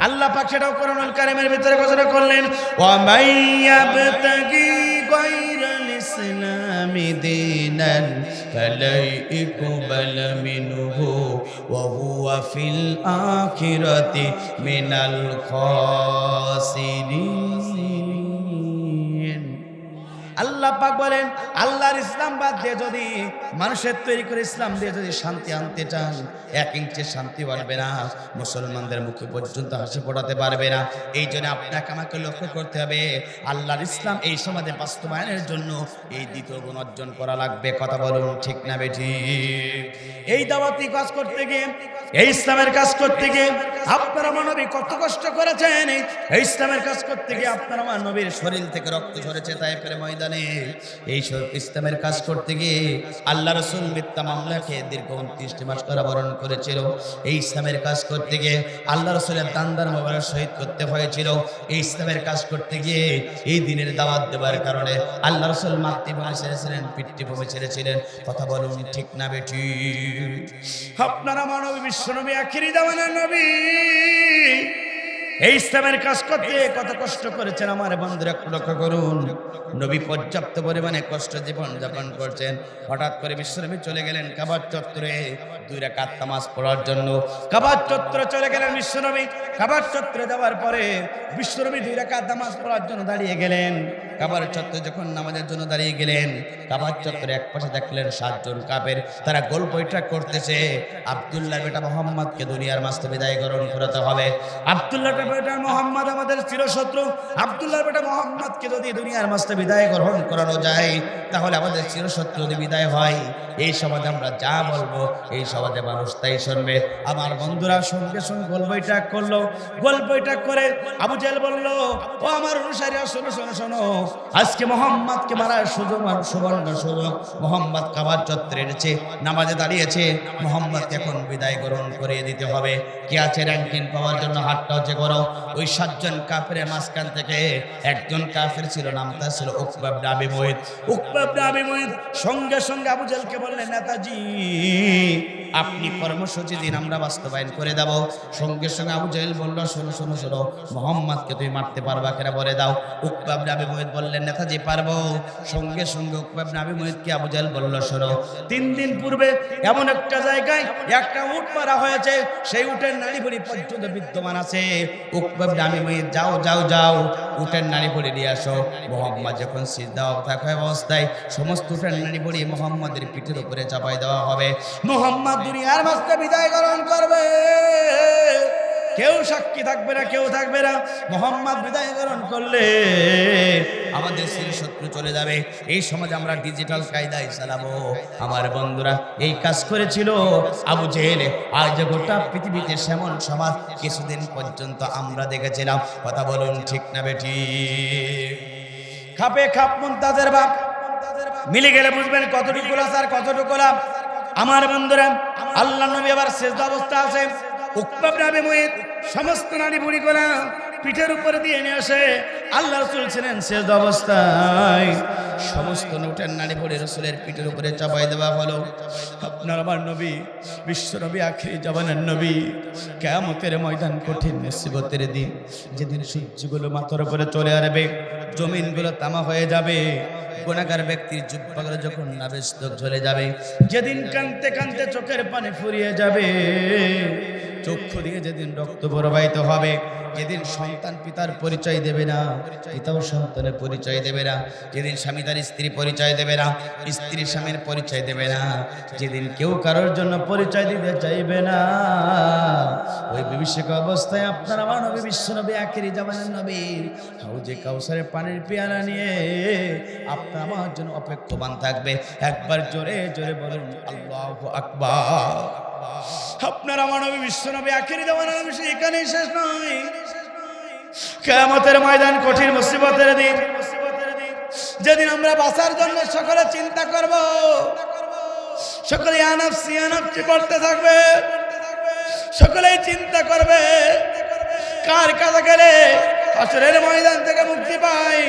আল্লাহ পাক সেটাও কোরআনুল কারীমের ভিতরে ঘোষণা করলেন, ওয়া মাইয়াবতাগি গায়রাল ইসলামি দীনান ফালাই ইকবাল মিনহু ওয়া হুয়া ফিল আখিরাতি মিনাল খাসিরিন। আল্লাহ পাক বলেন, আল্লাহর ইসলাম বাদ দিয়ে যদি মানুষের তৈরি করে ইসলাম দিয়ে যদি শান্তি আনতে চান, 1 ইঞ্চি শান্তি বাড়বে না, মুসলমানদের মুখে পর্যন্ত হাসি ফোটাতে পারবে না। এই জন্য আপনাকে আমাকে লক্ষ্য করতে হবে, আল্লাহর ইসলাম এই সমাজে বাস্তবায়নের জন্য এই দ্বিতীয় গুণ অর্জন করা লাগবে। কথা বলুন ঠিক না বেঠি? এই দাওয়াতি কাজ করতে গিয়ে, এই ইসলামের কাজ করতে গিয়ে আপনারা আমার নবী কত কষ্ট করেছেন। এই ইসলামের কাজ করতে গিয়ে আপনারা আমার নবীর শরীর থেকে রক্ত ঝরেছে তায়েফের ময়দানে। এই ইসলামের কাজ করতে গিয়ে আল্লাহ রাসূল মিথ্যা মামলাকে দীর্ঘ 29 মাস কারাবরণ করেছিল। এই ইসলামের কাজ করতে গিয়ে আল্লাহ রাসূলের দান্দার মোবারক শহীদ করতে হয়েছিল। এই ইসলামের কাজ করতে গিয়ে এই দিনের দাওয়াত দেওয়ার কারণে আল্লাহ রাসূল মাতৃভূমি ছেড়েছিলেন, পিতৃভূমি ছেড়েছিলেন। কথা বলুন ঠিক না বেঠি? আপনারা মানবী বিশ্বনবী আখিরি জামানার নবী এই ইসলামের কাজ করতে কত কষ্ট করেছেন আমার বন্ধুরা, একটু লক্ষ্য করুন। নবী পর্যাপ্ত পরিমাণে কষ্ট জীবন যাপন করছেন। হঠাৎ করে বিশ্বনবী চলে গেলেন কাবার চত্বরে 2 রাকাত নামাজ পড়ার জন্য। কাবার চত্বরে চলে গেলেন বিশ্বনবী। কাবার চত্বরে যাওয়ার পরে বিশ্বনবী 2 রাকাত নামাজ পড়ার জন্য দাঁড়িয়ে গেলেন। কাবার চত্বরে যখন নামাজের জন্য দাঁড়িয়ে গেলেন, কাবার চত্বরে এক পাশে দেখলেন 7 জন কাফের, তারা গোল বৈঠক করতেছে। আব্দুল্লাহ বেটা মুহাম্মদকে দুনিয়ার মাঝে বিদায় গ্রহণ করাতে হবে। আব্দুল্লাহ বেটা মুহাম্মদ আমাদের চিরশত্রু। আব্দুল্লাহ বেটা মুহাম্মদকে যদি দুনিয়ার মাঝে বিদায় গ্রহণ করানো যায়, তাহলে আমাদের চিরশত্রু যদি বিদায় হয়, এই সমাজে আমরা যা বলবো এই সমাজে মানুষ তাই শুনবে। আমার বন্ধুরা সঙ্গে সঙ্গে গোল বৈঠক করলো। গোল বৈঠক করে আবু জেহেল বলল, ও আমার অনুসারীরা শোনো শোনো শোনো, আজকে মোহাম্মদকে মারার সুযোগ, সুবর্ণ সুযোগ। মোহাম্মদ কাবার চত্বরে এসেছে, নামাজে দাঁড়িয়েছে, মোহাম্মদকে এখন বিদায় গ্রহণ করিয়ে দিতে হবে। কি আছে র্যাঙ্কিং পাওয়ার জন্য হাতটা হচ্ছে গরম। হলো। ওই 7 জন কাফেরের মাঝখান থেকে একজন কাফের ছিল, নামটা ছিল উকবা ইবনে আবি মুইত। উকবা ইবনে আবি মুইত সঙ্গে সঙ্গে আবু জেহেলকে বললেন, নেতাজি আপনি কর্মসূচি দিন, আমরা বাস্তবায়ন করে দেব। সঙ্গে সঙ্গে আবু জেহেল বলল, শোনো শোনো শোনো, মোহাম্মদকে তুমি মারতে পারবা কিনা বলে দাও। উকবা ইবনে আবি মুইত বললেন, নেতাজি পারবো। সঙ্গে সঙ্গে উকবা ইবনে আবি মুইতকে আবু জেহেল বলল, শোনো 3 দিন পূর্বে এমন একটা জায়গায় একটা উট মারা হয়েছে, সেই উটের নাড়ি ভুঁড়ি পর্যন্ত বিদ্যমান আছে। উকবা ইবনে আবি মুইত যাও যাও যাও, উটের নাড়ি ভুঁড়ি নিয়ে আসো। মোহাম্মদ যখন সিজদা থাকা অবস্থায় সমস্ত উটের নাড়ি ভুঁড়ি মোহাম্মদের পিঠের উপরে চাপাই দেওয়া হবে। মোহাম্মদ দুনিয়ার মাঝে বিদায় গ্রহণ করবে, কেউ সাক্ষী থাকবে না, কেউ থাকবে না। মোহাম্মদ বিদায় গ্রহণ করলে আমাদের সেই শত্রু চলে যাবে। এই সমাজ আমরা ডিজিটাল কায়দায় চালাবো। আমার বন্ধুরা, এই কাজ করেছিল আবু জেহেল। আজ গোটা পৃথিবীতে সেমন সমাজ কিছুদিন পর্যন্ত আমরা দেখেছিলাম। কথা বলুন ঠিক না বেটি? খাপে খাপ মুনতাজের বাপ মিলে গেলে বুঝবেন কতটুকু লাশ আর কতটুকু লাভ। আমার বন্ধুরা, আল্লাহ নবী আবার সেজদা অবস্থা আছে। উকবা ইবনে আবি মুইত সমস্ত নাড়ি ভুঁড়ি গোলা পিঠের উপরে দিয়ে নিয়ে আসে। আল্লাহ রাসূল ছিলেন সেজদা অবস্থায়, সমস্ত উটের নাড়ি ভুঁড়ি রাসূলের পিঠের উপরে চাপাই দেওয়া হলো। আপনার আমার নবী, বিশ্ব নবী, আখিরি জামানার নবী, কিয়ামতের ময়দান কঠিন মুসিবতের দিন, যেদিন সূর্যগুলো মাথার উপরে চলে আসবে, জমিনগুলো তামা হয়ে যাবে, গুনাহগার ব্যক্তির জিহ্বাগুলো যখন নাবিস্তক জ্বলে যাবে, যেদিন কাঁদতে কাঁদতে চোখের পানি ফুরিয়ে যাবে, চক্ষু দিয়ে যেদিন রক্ত প্রবাহিত হবে, যেদিন সন্তান পিতার পরিচয় দেবে না, পিতাও সন্তানের পরিচয় দেবে না, যেদিন স্বামী তার স্ত্রী পরিচয় দেবে না, স্ত্রী স্বামীর পরিচয় দেবে না, যেদিন কেউ কারোর জন্য পরিচয় দিতে চাইবে না, ওই বিভীষিকা অবস্থায় আপনার আমার নবী, বিশ্ব নবী, আখিরি জামানার নবী হাউজে কাউসারের পানির পেয়ালা নিয়ে আপনার আমার জন্য অপেক্ষমান থাকবে। একবার জোরে জোরে বলুন আল্লাহু আকবার। আপনার আমার নবী, বিশ্ব নবী, আখিরি জামানার নবী এখানেই শেষ নয়। কিয়ামতের ময়দান কঠিন মুসিবতের দিন, যেদিন আমরা বাঁচার জন্য সকলে চিন্তা করব, সকলে ইয়া নাফসি ইয়া নাফসি করতে থাকবে, সকলেই চিন্তা করবে কার কাছে গেলে হাসরের ময়দান থেকে মুক্তি পাই।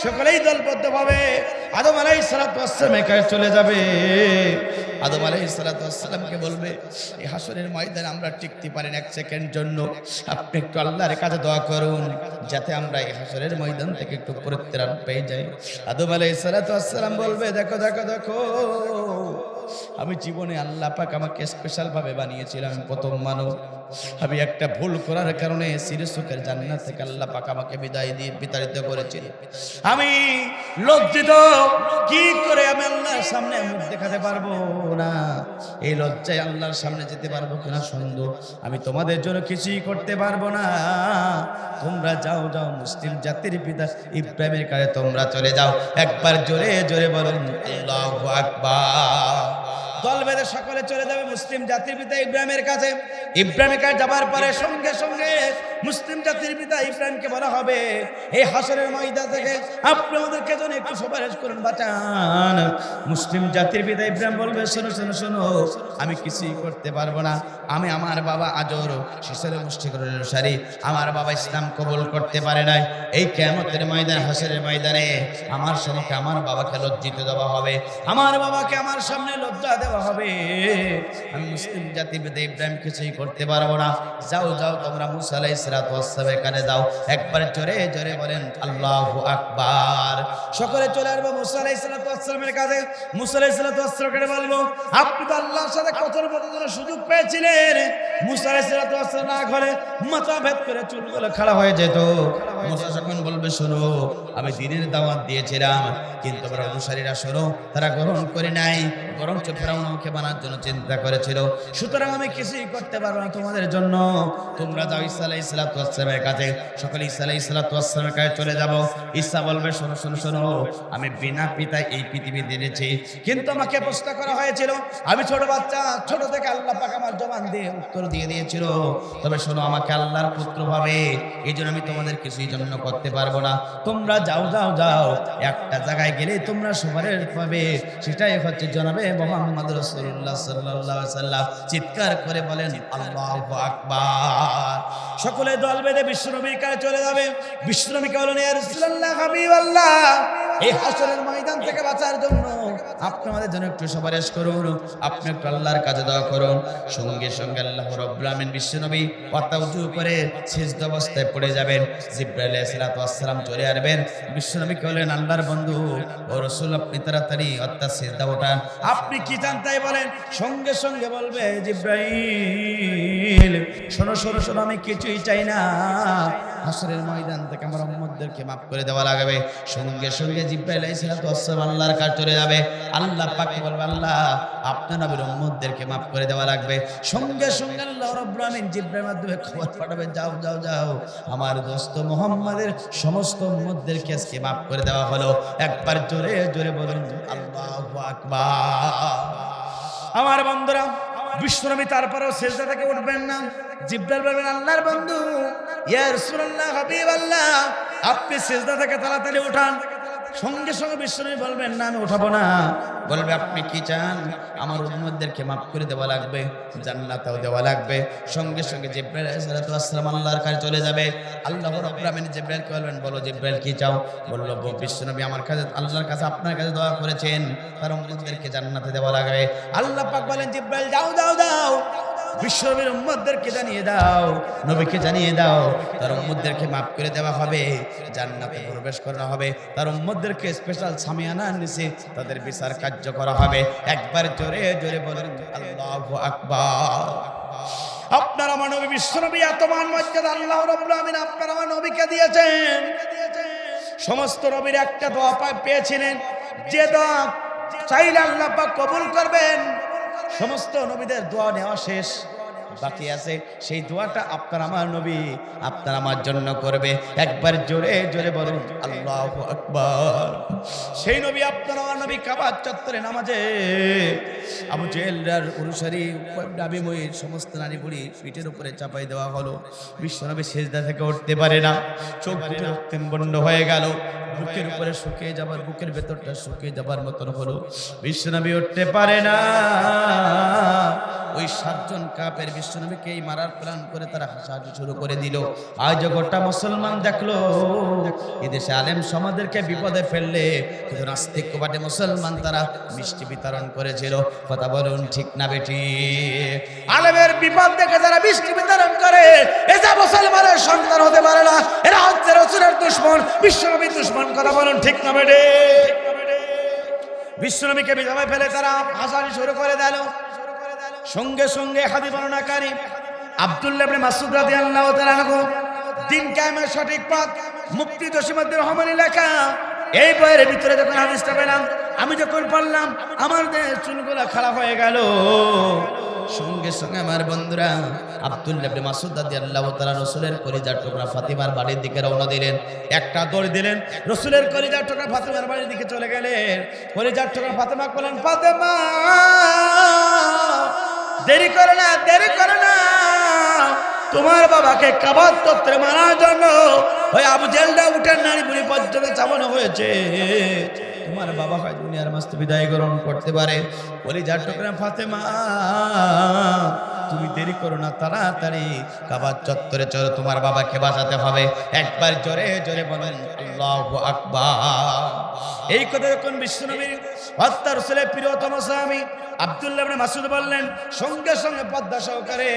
সকলেই দলবদ্ধভাবে আদম আলাইহিস সালাতু ওয়াস সালামের কাছে চলে যাবে। আদম আলাইহিস সালাতু ওয়াস সালামকে বলবে, এই হাসরের ময়দানে আমরা টিকতে পারি না 1 সেকেন্ড জন্য, আপনি একটু আল্লাহর কাছে দোয়া করুন যাতে আমরা এই হাসরের ময়দান থেকে একটু পরিত্রাণ পেয়ে যাই। আদম আলাইহিস সালাতু ওয়াস সালাম বলবে, দেখো দেখো দেখো, আমি জীবনে আল্লাহ পাক আমাকে স্পেশাল ভাবে বানিয়েছিলাম, আমি প্রথম মানব। আমি একটা ভুল করার কারণে সিরসুকের জান্নাত থেকে আল্লাহ পাক আমাকে বিদায় দিয়ে বিতাড়িত করেছিল। আমি লজ্জিত, কি করে আমি আল্লাহর সামনে মুখ দেখাতে পারবো না, এই লজ্জায় আল্লাহর সামনে যেতে পারবো কিনা সন্দেহ। আমি তোমাদের জন্য কিছুই করতে পারবো না, তোমরা যাও যাও, মুসলিম জাতির পিতা ইব্রাহিমের কাছে তোমরা চলে যাও। একবার জোরে জোরে বলুন আল্লাহু আকবার। দল বেঁধে সকলে চলে যাবে মুসলিম জাতির পিতা ইব্রাহিমের কাছে। ইব্রাহিমের কাছে যাবার পরে সঙ্গে সঙ্গে মুসলিম জাতির পিতা ইব্রাহিমকে বলা হবে, এই হাসরের ময়দান থেকে আপনি আমাদেরকে যেন একটু সুপারিশ করুন, বাঁচান। মুসলিম জাতির পিতা ইব্রাহিম বলবে, শোনো শোনো শোনো, আমি কিছুই করতে পারবো না। আমি আমার বাবা আজর শিশরের মুষ্টিকর অনুসারী, আমার বাবা ইসলাম কবুল করতে পারে নাই। এই কিয়ামতের ময়দান, হাসরের ময়দানে আমার সম্মুখে আমার বাবাকে লজ্জিত দেওয়া হবে, আমার বাবাকে আমার সামনে লজ্জা দেওয়া হবে। আমি মুসলিম জাতির পিতা ইব্রাহিম কিছুই করতে পারবো না। যাও যাও, তোমরা মুসা আলাইহিস সালাতু ওয়াস সালামের কাছে দাও। একবার জোরে জোরে বলেন আল্লাহু আকবার। সকলে চলে আসবো মুসা আলাইহিস সালাতু ওয়াস সালামের কাছে। মুসা আলাইহিস সালাতু ওয়াস সালামকে বলবো, আপনি তো আল্লাহর সাথে কথোপকথনের সুযোগ পেয়েছিলেন। মুসা আলাইহিস সালাতু ওয়াস সালাম না ঘরে মাথা ভেদ করে চুলগুলো খাড়া হয়ে যেত। মুসা যখন বলবে, শোনো, আমি দ্বীনের দাওয়াত দিয়েছিলাম, কিন্তু আমার অনুসারীরা শোনো, তারা গ্রহণ করে নাই, বরঞ্চ ফেরাউন আমাকে বানার জন্য চিন্তা করেছিল। সুতরাং আমি কিছুই করতে পারবো না তোমাদের জন্য। তোমরা যাও ঈসা আলাইহিস সালাতু ওয়াস সালামের কাছে। সকলে ঈসা আলাইহিস সালাতু ওয়াস সালামের কাছে চলে যাব। ঈসা বলবে, শোনো শোনো শোনো, আমি বিনা পিতায় এই পৃথিবীতে এনেছি, কিন্তু আমাকে প্রশ্ন করা হয়েছিল, আমি ছোট বাচ্চা, ছোট থেকে আল্লাহ পাক আমার জবান দিয়ে উত্তর দিয়ে দিয়েছিল। তবে শোনো, আমাকে আল্লাহর পুত্র ভাবে, এই জন্য আমি তোমাদের কিছুই জন্য করতে পারবো না, তোমরা যাও যাও যাও, একটা জায়গায় গেলে তোমরা সুপারিশ পাবে, সেটাই হচ্ছে জনাবে মুহাম্মদ রাসূলুল্লাহ সাল্লাল্লাহু আলাইহি ওয়াসাল্লাম। চিৎকার করে বলেন আল্লাহু আকবার। সকলে দল বেঁধে বিশ্বনবীর কাছে চলে যাবে। বিশ্বনবীকে বলেন ইয়া রাসূলুল্লাহ হাবিবাল্লাহ, এই হাসরের ময়দান থেকে বাঁচার জন্য আপনি আমাদের জন্য একটু সুপারিশ করুন, আপনি একটু আল্লাহর কাছে দোয়া করুন। সঙ্গে সঙ্গে আল্লাহ রাব্বুল আলামিন বিশ্বনবী ওয়াতাউযু করে সিজদা অবস্থায় পড়ে যাবেন। জিবরাইল আলাইহিস সালাতু ওয়াস সালাম চলে আসবেন। বিশ্বনবীকে বলেন আল্লাহর বন্ধু ও রাসূল, আপনি তাড়াতাড়ি অর্থাৎ সিজদা ওঠান, আপনি কি চান তাই বলেন। সঙ্গে সঙ্গে বলবে জিবরাইল, শোনো শোনো শোনো, আমি কিছুই চাই না, হাসরের ময়দান থেকে আমার উম্মতদেরকে মাফ করে দেওয়া লাগবে। সঙ্গে সঙ্গে জিবরাইল আলাইহিস সালাতু ওয়াস সালাম আল্লাহর কাছে চলে যাবে। আল্লাহ পাক বলবে আল্লাহ আপনার নবীর উম্মতদেরকে মাফ করে দেওয়া লাগবে। সঙ্গে সঙ্গে আল্লাহ রাব্বুল আলামিন জিবরাইলের মাধ্যমে খবর পাঠাবে, যাও যাও যাও, আমার দোস্ত মুহাম্মাদের সমস্ত উম্মতদেরকে আজকে মাফ করে দেওয়া হলো। একবার জোরে জোরে বলুন আল্লাহু আকবার। আমার বন্ধুরা, বিশ্বনবী তারপরেও সিজদা থেকে উঠবেন না। জিবরাইল বলবেন আল্লাহর বন্ধু ইয়া রাসূলুল্লাহ হাবিবাল্লাহ, আপনি সিজদা থেকে তাড়াতাড়ি উঠান। সঙ্গে সঙ্গে বিশ্বনবী বলবেন না আমি উঠাবো না। বলবে আপনি কি চান? আমার উম্মতদেরকে মাফ করে দেওয়া লাগবে, জান্নাতও দেওয়া লাগবে। সঙ্গে সঙ্গে জিবরাইল আলাইহিস সালাতু ওয়াস সালাম আল্লাহর কাছে চলে যাবে। আল্লাহ রাব্বুল আলামিন জিবরাইলকে বলবেন, বলো জিবরাইল কি চাও? বলল বিশ্বনবী আমার কাছে আল্লাহর কাছে আপনার কাছে দোয়া করেছেন, তার উম্মতদেরকে জান্নাতে দেওয়া লাগবে। আল্লাহ পাক বলেন জিবরাইল যাও যাও যাও, বিশ্বনবীর উম্মতদেরকে জানিয়ে দাও, নবীকে জানিয়ে দাও, তার উম্মতদেরকে মাফ করে দেওয়া হবে, জান্নাতে প্রবেশ করানো হবে, তার উম্মতদেরকে স্পেশাল সামিয়ানার নিচে তাদের বিচার কার্য করা হবে। একবার জোরে জোরে বলেন আল্লাহু আকবার। আপনার আমার নবী বিশ্বনবী এত মান মর্যাদা আল্লাহ রাব্বুল আমিন আপনার আমার নবীকে দিয়েছেন। সমস্ত নবীর একটা দোয়া পেয়েছিলেন, যে দোয়া চাইলে আল্লাহ পাক কবুল করবেন। সমস্ত নবীদের দোয়া নেওয়া শেষ, বাকি আছে সেই দোয়াটা আপনার আমার নবী আপনার আমার জন্য করবে। একবার জোরে জোরে বলুন আল্লাহু আকবার। সেই নবী আপনার আমার নবী কাবা চত্বরে নামাজে আবু জেহেলের অনুসারী নাবিময়ীর সমস্ত নারী বুড়ি পিঠের উপরে চাপাই দেওয়া হলো। বিশ্বনবী সিজদা থেকে উঠতে পারে না, চোখ দুটো রক্তে বন্ধ হয়ে গেল, বুকের উপরে শুকিয়ে যাবার, বুকের ভেতরটা শুকিয়ে যাবার মতন হলো। বিশ্বনবী উঠতে পারে না। ওই 7 জন কাফের বিশ্বনবীকে মারার প্ল্যান করে তারা হাসাহাসি শুরু করে দিল। আজ গোটা মুসলমান দেখলো এদেশে আলেম সমাজদেরকে বিপদে ফেললে কিন্তু নাস্তিক কবাটে মুসলমান তারা মিষ্টি বিতরণ করেছিল। কথা বলুন ঠিক না বেটি? আলেমের বিপদ দেখে যারা মিষ্টি বিতরণ করে এরা মুসলমানের সন্তান হতে পারে না, এরা হচ্ছে রাসূলের দুশমন, বিশ্বনবীর দুশমন। কথা বলুন ঠিক না বেটি? বিশ্বনবীকে বিধবায় ফেলে তারা হাসাহাসি শুরু করে দিল। সঙ্গে সঙ্গে হাদিস বর্ণনাকারী আব্দুল্লাহ ইবনে মাসউদ রাদিয়াল্লাহু তাআলা আনহু দিন কায়েমের সঠিক পথ মুফতি জসিমউদ্দিন রহমানের লেখা এই বইয়ের ভিতরে যখন হাদিসটা পেলাম, আমি যখন পড়লাম আমার দেহের চুলগুলো খাড়া হয়ে গেল। সঙ্গে সঙ্গে আমার বন্ধুরা আব্দুল্লাহ ইবনে মাসউদ রাদিয়াল্লাহু তাআলা রাসূলের কলিজার টুকরা ফাতিমার বাড়ির দিকে রওনা দিলেন। একটা দৌড় দিলেন, রাসূলের কলিজার টুকরা ফাতিমার বাড়ির দিকে চলে গেলেন। কলিজার টুকরা ফাতিমা বললেন, ফাতিমা দেরি করে না, দেরি করে না, তোমার বাবাকে কাবার চত্বরে মারার জন্য ওই আবু জেহেলটা উঠেন নারী বুড়ি পর্যন্ত চাপানো হয়েছে। তোমার বাবা হয় দুনিয়ার মাঝ বিদায় গ্রহণ করতে পারে। কলিজার টুকরা ফাতেমা তুমি দেরি করো না, তাড়াতাড়ি কাবার চত্বরে চলো, তোমার বাবাকে বাঁচাতে হবে। একবার জোরে জোরে বলেন আল্লাহু আকবার। এই কথা যখন বিশ্বনবীর হত্যা রাসূলের প্রিয়তম সাহাবী আব্দুল্লাহ ইবনে মাসউদ বললেন, সঙ্গে সঙ্গে পদ্মা সহকারে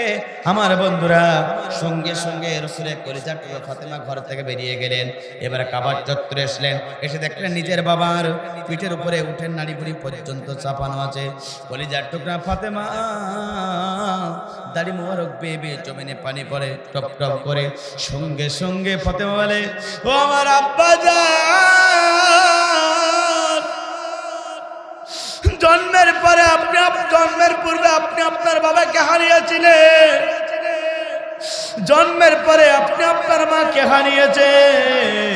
আমার বন্ধুরা সঙ্গে সঙ্গে রাসূলের কলিজার টুকরা ফাতেমা ঘর থেকে বেরিয়ে গেলেন। এবারে কাবার চত্বরে আসলেন, এসে দেখলেন নিজের বাবার পিঠের উপরে উঠেন নাড়ি বুড়ি পর্যন্ত চাপানো আছে। কলিজার টুকরা ফাতেমা দাড়ি মোবারক বেয়ে বেয়ে জমিনে পানি পড়ে টপ টপ করে। সঙ্গে সঙ্গে ফাতেমা বলে, ও আমার আব্বা জান, জন্মের পরে জন্মের পূর্বে আপনি আপনার বাবাকে হারিয়েছিলেন, জন্মের পরে আপনি আপনার মাকে হারিয়েছেন,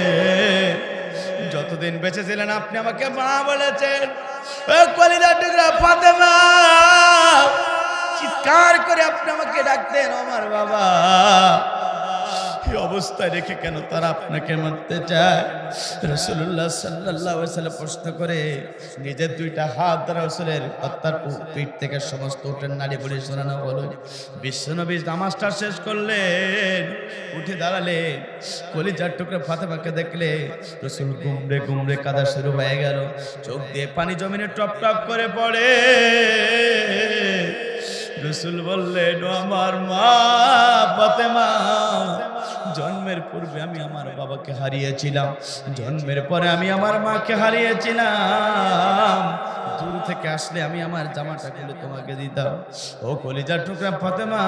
যতদিন বেঁচে ছিলেন আপনি আমাকে মা বলেছেন। ও কলিজার টুকরা ফাতেমা, চিৎকার করে আপনি আমাকে ডাকতেন আমার বাবা। এই অবস্থায় রেখে কেন তারা আপনাকে মারতে চায়? রাসূলুল্লাহ সাল্লাল্লাহু আলাইহি ওয়াসাল্লাম প্রশ্ন করে নিজের দুইটা হাত দ্বারা রাসূলের তার পিঠ থেকে সমস্ত উটের নাড়ি বলে শোনানো হলো। বিশ্বনবী নামাজটা শেষ করলেন, উঠে দাঁড়ালেন, কলিজার টুকরা ফাতেমাকে দেখলে রাসূল গুমরে গুমরে কাঁদা শুরু হয়ে গেল, চোখ দিয়ে পানি জমিনে টপ টপ করে পড়ে। রাসূল বললেন, ও আমার মা ফাতেমা, জন্মের পূর্বে আমি আমার বাবাকে হারিয়েছিলাম, জন্মের পরে আমি আমার মাকে হারিয়েছিলাম, দূর থেকে আসলে আমি আমার জামাটা খুলে তোমাকে দিতাম। ও কলিজার টুকরা ফাতেমা,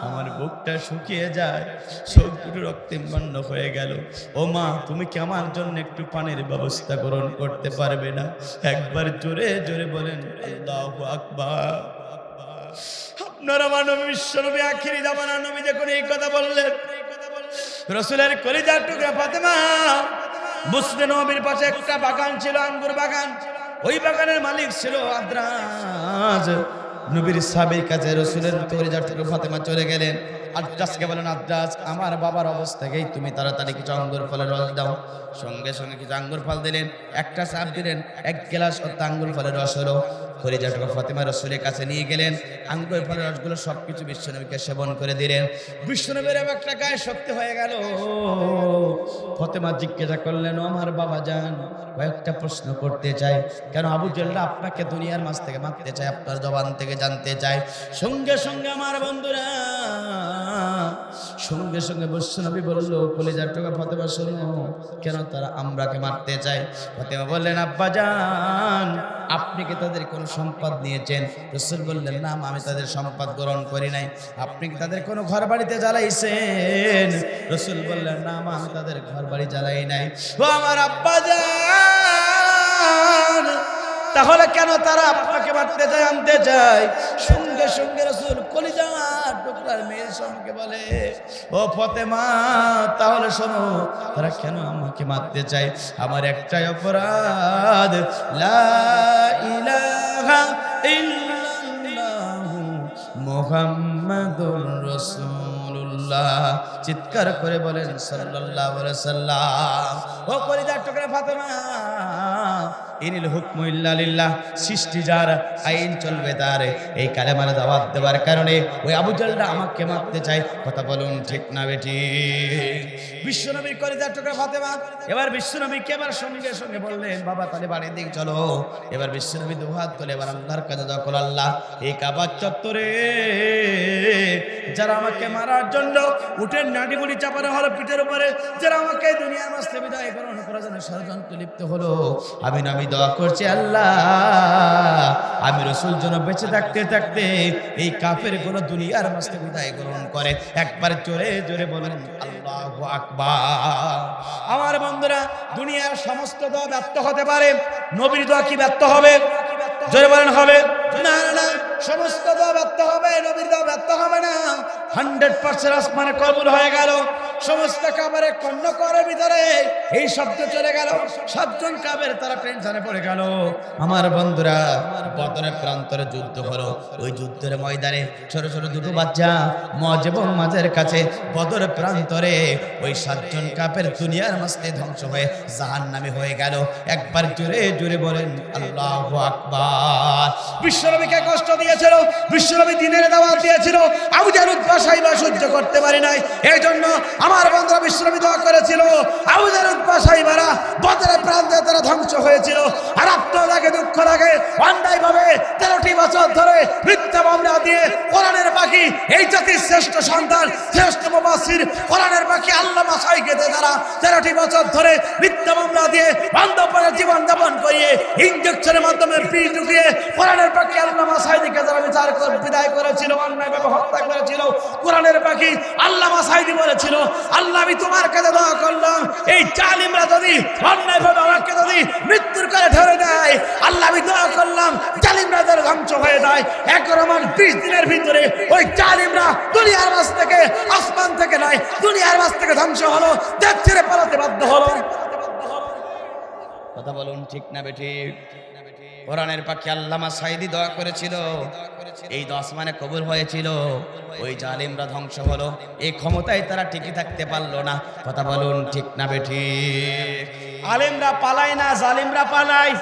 আমার বুকটা শুকিয়ে যায়, চোখ দুটো রক্তে বন্ধ হয়ে গেল। ও মা, তুমি কি আমার জন্য একটু পানির ব্যবস্থা গ্রহণ করতে পারবে না? একবার জোরে জোরে বলেন আল্লাহু আকবার। আপনারা মানব বিশ্বনবী আখিরি জামানার নবী যখন এই কথা বললেন, রাসূলের কলিজার টুকরা ফাতেমা, মুসলিম নবীর পাশে একটা বাগান ছিল, আঙ্গুর বাগান। ওই বাগানের মালিক ছিল আদ্রাজ। নবীর সাহাবীর কাছে রাসূলের কলিজার টুকরা ফাতেমা চলে গেলেন। আদ্রাজকে বলেন, আদ্রাজ, আমার বাবার অবস্থাকেই তুমি তাড়াতাড়ি কিছু আঙ্গুর ফলের রস দাও। সঙ্গে সঙ্গে কিছু আঙ্গুর ফল দিলেন, একটা চাপ দিলেন, 1 গ্লাস আঙ্গুর ফলের রস হলো। কলিজার টুকরা ফাতেমা রাসূলের কাছে নিয়ে গেলেন, আঙ্গুর ফলের রসগুলো সবকিছু বিশ্বনবীকে সেবন করে দিলেন। বিশ্বনবীর একটা গায়ে শক্তি হয়ে গেল। ফাতেমা জিজ্ঞাসা করলেন, ও আমার বাবা জান, কয়েকটা প্রশ্ন করতে চাই, কেন আবু জেহলরা আপনাকে দুনিয়ার মাঝ থেকে মারতে চায়, আপনার জবান থেকে জানতে চাই। সঙ্গে সঙ্গে আমার বন্ধুরা, সঙ্গে সঙ্গে বিশ্বনবী বলল, কলিজার টুকরা ফাতেমা শোনো, কেন তারা আমরাকে মারতে চায়? ফাতেমা বললেন, আব্বা জান, আপনি কি তাদের কোনো সম্পদ নিয়েছেন? রাসূল বললেন, না, আমি তাদের সম্পদ গ্রহণ করি নাই। আপনি কি তাদের কোনো ঘর বাড়িতে জ্বালাইছেন? রাসূল বললেন, না মা, আমি তাদের ঘর বাড়ি জ্বালাই নাই। ও আমার আব্বা জান, তাহলে কেন তারা আপনাকে মারতে চায়, আনতে চায়? সঙ্গে সঙ্গে রাসূল কলিজার টুকরার মেয়ের সঙ্গে বলে, ও ফাতেমা, তাহলে শোনো, তারা কেন আমাকে মারতে চায়? আমার একটাই অপরাধ, লা ইলাহা ইল্লাল্লাহু মুহাম্মাদুর রাসূলুল্লাহ। চিৎকার করে বলেন সাল্লাল্লাহু আলাইহি ওয়াসাল্লাম। ও কলিজার টুকরা ফাতেমা, ইনিল হুকমু ইল্লা লিল্লাহ, সৃষ্টি যার, আইন চলবে তার। এই কালেমার দাওয়াত দেওয়ার কারণে ওই আবু জেহলরা আমাকে মারতে চায়। কথা বলুন ঠিক না বেটি? বিশ্বনবীর কলিজার টুকরা ফাতেমা এবার বিশ্বনবীকে এবার সঙ্গে সঙ্গে বললেন, বাবা তাহলে বাড়ির দিক চলো। এবার বিশ্বনবী দুহাত তুলে এবার আল্লাহর কাছে দোয়া করলেন, আল্লাহ, এই কাবা চত্বরে যারা আমাকে মারার জন্য উটের নাড়ি বুড়ি চাপানো হলো পিঠের উপরে, যারা আমাকে দুনিয়ার মাঝ থেকে বিদায় গ্রহণ করার জন্য ষড়যন্ত্র লিপ্ত হলো, আমি দোয়া করছি, আল্লাহ, আমি রাসূল যেন বেঁচে থাকতে থাকতে এই কাফের কোন দুনিয়ার মাঝ থেকে বিদায় গ্রহণ করে। একবার জোরে জোরে বলেন আল্লাহু আকবার। আমার বন্ধুরা, দুনিয়ার সমস্ত দোয়া ব্যর্থ হতে পারে, নবীর দোয়া কি ব্যর্থ হবে? জোরে বলেন হবে না? না, সমস্ত দোয়া ব্যর্থ হবে, নবীর দোয়া ব্যর্থ হবে না। 100% আসমানে কবুল হয়ে গেল। সমস্ত কাফের কর্ণ করে ভিতরে এই শব্দ চলে গেল, 7 জন কাফের তারা টেনশনে পড়ে গেল। আমার বন্ধুরা, বদরের প্রান্তরে যুদ্ধ হলো। ওই যুদ্ধের ময়দানে ছোট ছোট দুটো বাচ্চা মজ এবং মাঝের কাছে বদরের প্রান্তরে ওই 7 জন কাফের দুনিয়ার মাঝে ধ্বংস হয়ে জাহান্নামী হয়ে গেল। একবার জোরে জোরে বলেন আল্লাহু আকবার। বিশ্বনবীকে কষ্ট দিয়েছিল, বিশ্বনবী দ্বীনের দাওয়াত দিয়েছিল, আবু জাহল উৎপাসাইবা সহ্য করতে পারে নাই। এই জন্য আমার বন্ধুরা বিশ্বনবী দোয়া করেছিল, আবু জাহল উৎপাসাইবারা বদরের প্রান্তে তারা ধ্বংস হয়েছিল। আর আপনার লাগে, দুঃখ লাগে, অন্যায়ভাবে 13টি বছর ধরে মিথ্যা মামলা দিয়ে কোরআনের পাখি, এই জাতির শ্রেষ্ঠ সন্তান, শ্রেষ্ঠ মুফাসসির, কোরআনের পাখি আল্লামা সাইয়েদে যারা 13টি বছর ধরে মিথ্যা মামলা দিয়ে বান্ধবপরে জীবন যাপন করিয়ে ইনজেকশনের মাধ্যমে পিল ঢুকিয়ে কোরআনের পাখি আল্লামা সাইদিকে যারা বিচার করে বিদায় করেছিল, অন্যায়ভাবে হত্যা করেছিল, কোরআনের পাখি আল্লামা সাইদি বলেছিল, আল্লাহ, আমি তোমার কাছে দোয়া করলাম, এই জালিমরা যদি অন্যায়ভাবে আমাকে যদি মৃত্যুর কালে ধরে দেয়, আল্লাহ, আমি দোয়া করলাম জালিমরা যেন ধ্বংস হয়ে যায়। 20 দিনের ভিতরে ওই জালিমরা দুনিয়ার মাঝ থেকে, আসমান থেকে নয়, দুনিয়ার মাঝ থেকে ধ্বংস হলো, দেশ ছেড়ে পালাতে বাধ্য হলো। কথা বলুন ঠিক না বেঠিক? কোরআনের পাখি আল্লামা সাঈদী দোয়া করেছিল, এই দোয়া আসমানে কবুল হয়েছিল। ওই জালিমরা ধ্বংস হলো, এই ক্ষমতায় তারা টিকে থাকতে পারলো না। কথা বলুন ঠিক না বেঠিক? আলেমরা পালায় না, জালিমরা পালায়।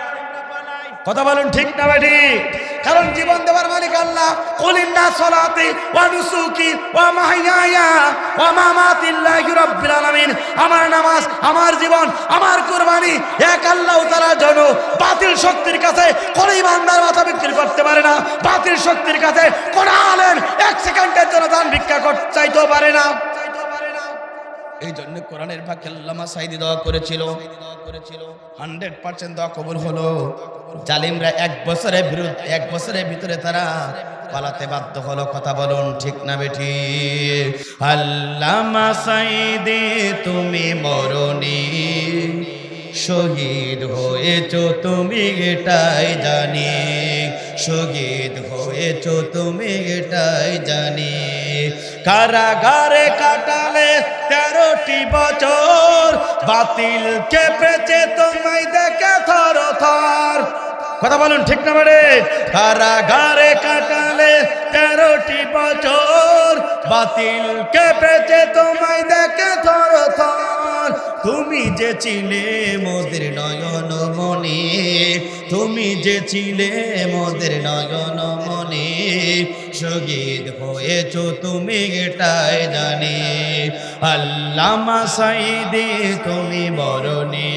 কথা বলুন ঠিক না বেঠিক? কারণ জীবন দেওয়ার মালিক আল্লাহ। কুলিন্না সলাতি ওয়া নুসুকি ওয়া মাহইয়ায়া ওয়া মামাতি লিল্লাহি রাব্বিল আলামিন। আমার নামাজ, আমার জীবন, আমার কুরবানি এক আল্লাহ তাআলার জন্য। বাতিল শক্তির কাছে কোন ইমানদার মাথা বিক্রি করতে পারে না। বাতিল শক্তির কাছে কোন আলেম এক সেকেন্ডের জন্য দান ভিক্ষা করতে চাইতেও পারে না। এই জন্য কোরআনের পাখি আল্লামা সাঈদী দোয়া করেছিল, 100% দোয়া কবুল হলো। জালিমরা এক বছরের ভিতরে তারা পালাতে বাধ্য হলো। কথা বলুন ঠিক না বেঠিক? আল্লামা সাঈদী তুমি মরনি, শহীদ হয়েছো তুমি এটাই জানি, শহীদ হয়েছো তুমি এটাই জানি। কারাগারে কাটালে 13টি বছর, বাতিল কেঁপেছে তোমায় দেখে থর থর। কথা বলুন ঠিক না মানে? কারাগারে কাটালে 13টি বছর, বাতিল কেঁপেছে তোমায় দেখে থর থর। তুমি যে ছিলে মোদের নয়ন মনি, তুমি যে ছিলে মোদের নয়ন মনি, শহীদ হয়েছো তুমি এটাই জানি। আল্লামা সাঈদী তুমি মরনি,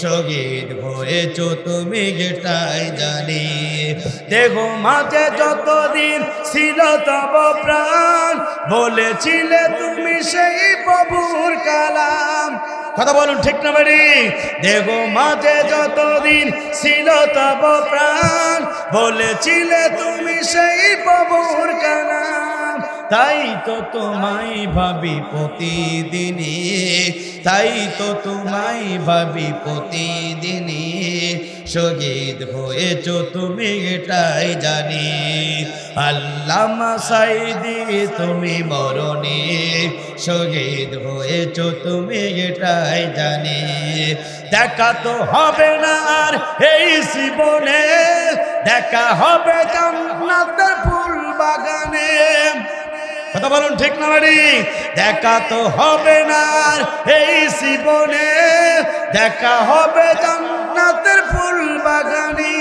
শহীদ হয়েছো তুমি এটাই জানি। দেখো মাঝে যতদিন ছিল তব প্রাণ, বলেছিলে তুমি সেই প্রভুর কালাম। কথা বলুন ঠিক না বাড়ি? দেখো মাঝে যতদিন ছিল তব প্রাণ, বলেছিলে তুমি সেই প্রভুর কালাম। তাই তো তোমায় ভাবি প্রতিদিনই, তাই তো তোমায় ভাবি প্রতিদিনই, শহীদ হয়েছো তুমি এটাই জানি। আল্লামা সাঈদী তুমি মরনি, শহীদ হয়েছো তুমি এটাই জানি। দেখা তো হবে না আর এই জীবনে, দেখা হবে জান্নাতের ফুল বাগানে। কথা বলুন ঠিক না বাড়ি? দেখা তো হবে না আর এই জীবনে, দেখা হবে জান্নাতের ফুল বাগানে।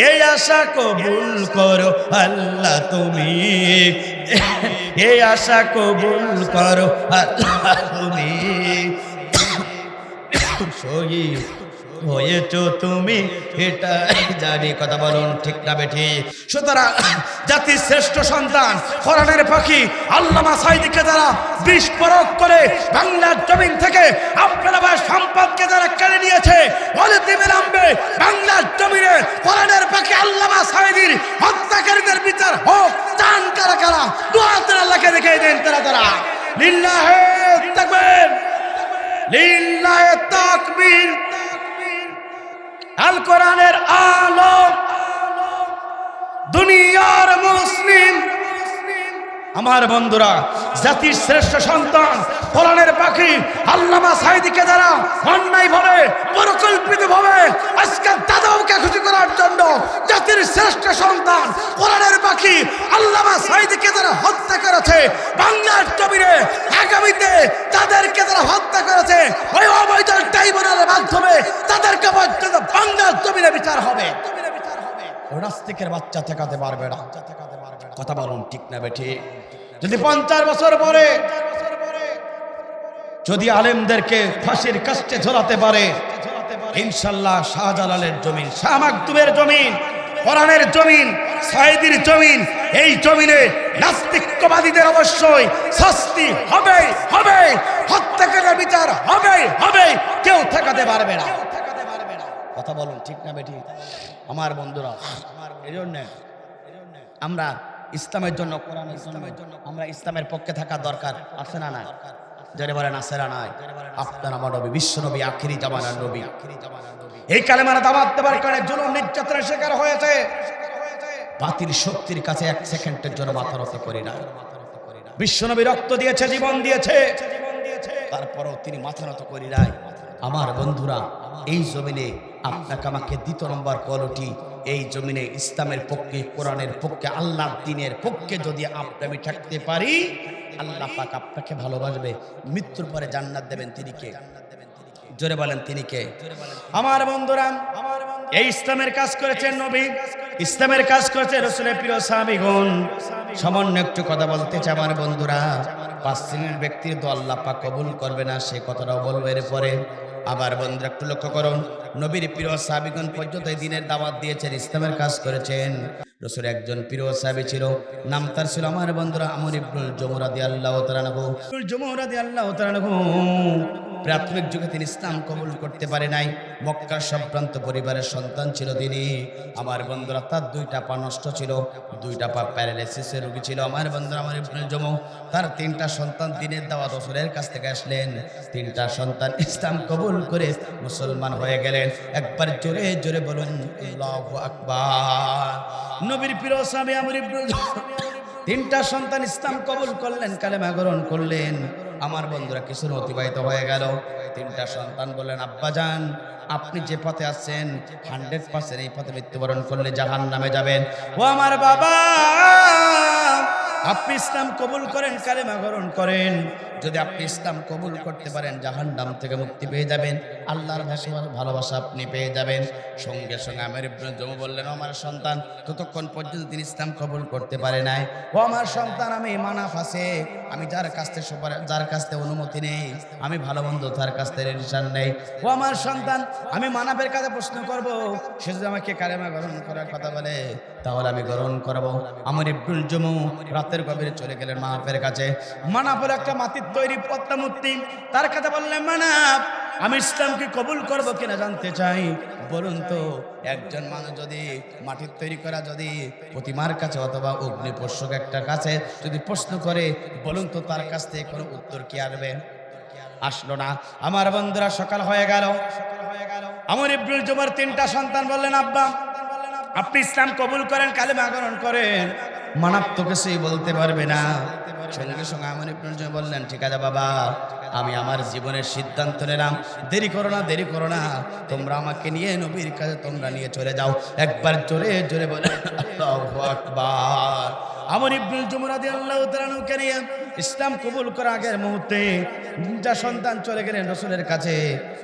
এই আশা কবুল করো আল্লাহ তুমি, এই আশা কবুল করো আল্লাহ তুমি, শহীদ হয়েছো তুমি এটাই জানি। কথা বলুন ঠিক না বেঠি? সুতরাং জাতির শ্রেষ্ঠ সন্তান কোরআনের পাখি আল্লামা সাঈদীকে যারা বিস্ফোরক করে বাংলার জমিন থেকে আপনারা সম্পদকে যারা কেড়ে নিয়েছে, অলিতে নামবে বাংলার জমিনে কোরআনের পাখি আল্লামা সাঈদীর হত্যাকারীদের বিচার হোক। চান কারা কারা? দুয়া তারা আল্লাহকে দেখিয়ে দেন তারা তারা। লিল্লাহে তাকবীর, লিল্লাহে তাকবীর। আল কোরআনের আলো, দুনিয়ার মুসলিম। আমার বন্ধুরা, জাতির শ্রেষ্ঠ সন্তান কোরআনের পাখি আল্লামা সাঈদীকে যারা অন্যায় ভাবে পরিকল্পিত ভাবে আজকে দাদাকে খুশি করার জন্য জাতির শ্রেষ্ঠ সন্তান কোরআনের পাখি আল্লামা সাঈদীকে যারা হত্যা করেছে বাংলার জমিনে, আগামীতে তাদেরকে যারা হত্যা করেছে ওই অবৈধ ট্রাইব্যুনালের মাধ্যমে তাদেরকে পর্যন্ত বাংলার জমিনে বিচার হবে। নাস্তিকের বাচ্চা ঠেকাতে পারবে না। কথা বলুন ঠিক না বেঠি? যদি 50 বছর পরে যদি আলেমদেরকে ফাঁসির কাস্টে ঝোলাতে পারে, ইনশাল্লাহ শাহজালালের জমিন, শাহ মাকদুমের জমিন, কোরআনের জমিন, সাঈদীর জমিন, এই জমিনে নাস্তিকবাদীদের অবশ্যই শাস্তি হবে হবে, হত্যাকারীর বিচার হবে হবে, কেউ ঠেকাতে পারবে না। কথা বলুন ঠিক না বেঠি? আমার বন্ধুরা, এই জন্য আমরা ইসলামের জন্য, কোরআন ইসলামের জন্য আমরা ইসলামের পক্ষে থাকা দরকার আছে না নাই? যারা বলেন আছে না নাই? আপনার আমার নবী, বিশ্ব নবী, আখিরি জামানার নবী, এই কালেমার দাওয়াত দেওয়ার কারণে জুলুম নির্যাতনের শিকার হয়েছে। বাতিল শক্তির কাছে এক সেকেন্ডের জন্য মাথা নত করি না। বিশ্ব নবী রক্ত দিয়েছে, জীবন দিয়েছে, তারপরও তিনি মাথা নত করি নাই। আমার বন্ধুরা, এই জমিনে আপনাকে আমাকে 2 নম্বর কোয়ালিটি, এই জমিনে ইসলামের পক্ষে, কোরআনের পক্ষে, আল্লাহর দ্বীনের পক্ষে যদি আমি থাকতে পারি, আল্লাহ পাক আপনাকে ভালোবাসবে, মৃত্যুর পরে জান্নাত দেবেন। তিনি কে? জোরে বলেন তিনি কে? আমার বন্ধুরা, এই ইসলামের কাজ করেছেন নবী, ইসলামের কাজ করেছে রাসূলের প্রিয় সাহাবীগণ। সামান্য একটু কথা বলতে চাই আমার বন্ধুরা, 5 শ্রেণীর ব্যক্তির তো আল্লাহ পাক কবুল করবে না, সে কথাটাও বলবো এরপরে। আবার বন্ধুরা একটু লক্ষ্য করুন, নবীর প্রিয় সাহাবীগণ পর্যন্ত এই দিনের দাওয়াত দিয়েছেন, ইসলামের কাজ করেছেন। রাসূলের একজন প্রিয় সাহাবী ছিল, নাম তার ছিল আমার বন্ধুরা আমর ইবনুল জমু রাদিয়াল্লাহু তাআলা আনহু। জমু রাদিয়াল্লাহু তাআলা আনহু প্রাথমিক যুগে তিনি ইসলাম কবুল করতে পারে নাই, মক্কার সম্ভ্রান্ত পরিবারের সন্তান ছিল তিনি। আমার বন্ধুরা, তার 2টা পা নষ্ট ছিল, 2টা পা প্যারালাইসিসের রোগী ছিল। আমার বন্ধুরা, আমার ইবনুল জমু, তার 3টা সন্তান দিনের দাওয়াত রাসূলের কাছ থেকে আসলেন, 3টা সন্তান ইসলাম কবুল করে মুসলমান হয়ে গেলেন। একবার জোরে জোরে বলুন আল্লাহু আকবার। নবীর প্রিয় সাহাবী আমর ইবনুল জমু 3টা সন্তান ইসলাম কবুল করলেন, কালেমা গ্রহণ করলেন। আমার বন্ধুরা, কিছু অতিবাহিত হয়ে গেল, 3টা সন্তান বললেন, আব্বাজান আপনি যে পথে আছেন 100% এই পথে মৃত্যুবরণ করলে জাহান্নামে যাবেন। ও আমার বাবা, আপনি ইসলাম কবুল করেন, কালেমা গ্রহণ করেন, যদি আপনি ইসলাম কবুল করতে পারেন জাহান্নাম থেকে মুক্তি পেয়ে যাবেন, আল্লাহর ভালোবাসা আপনি পেয়ে যাবেন। সঙ্গে সঙ্গে আমর ইবনুল জমু বললেন, আমার সন্তান ততক্ষণ পর্যন্ত তিনি ইসলাম কবুল করতে পারে নাই। ও আমার সন্তান, আমি মানাফ আছে, আমি যার কাছ থেকে অনুমতি নেই, আমি ভালো বন্ধু তার কাছ থেকে রিসান নেই। ও আমার সন্তান, আমি মানাফের কাছে প্রশ্ন করব, সে যদি আমাকে কালেমা গ্রহণ করার কথা বলে তাহলে আমি গ্রহণ করব। আমর ইবনুল জমু রাতের গভীরে চলে গেলেন মানাফের কাছে। মানাফের একটা মাটির তৈরি পদ্মা মূর্তি, তার কথা বললেন, মানাফ আমি ইসলামকে কবুল করব কিনা জানতে চাই, বলুন তো একজন মানুষ যদি মাটির তৈরি করা যদি প্রতিমার কাছে অথবা অগ্নিপোষ্যক একটা কাছে যদি প্রশ্ন করে, বলুন তো তার কাছ থেকে কোনো উত্তর কি আসবে? আসলো না। আমার বন্ধুরা, সকাল হয়ে গেল। আমর ইবনুল জুমার 3টা সন্তান বললেন, আব্বা আপনি ইসলাম কবুল করেন, কালেমা গ্রহণ করেন। মানাফ তো কিছুই বলতে পারবে না। সঙ্গে সঙ্গে আমর ইবনুল জুমা বললেন, ঠিক আছে বাবা, আমি আমার জীবনের সিদ্ধান্ত নিলাম, দেরি করো না, দেরি করো না, তোমরা আমাকে নিয়ে নবীর কাছে তোমরা নিয়ে চলে যাও। একবার জোরে জোরে বলে আল্লাহু আকবার। আমর ইবনুল জুমা রাদিয়াল্লাহু তাআলা আনহুকে নিয়ে ইসলাম কবুল করার আগের মুহূর্তে 3টা সন্তান চলে গেলেন রাসূলের কাছে,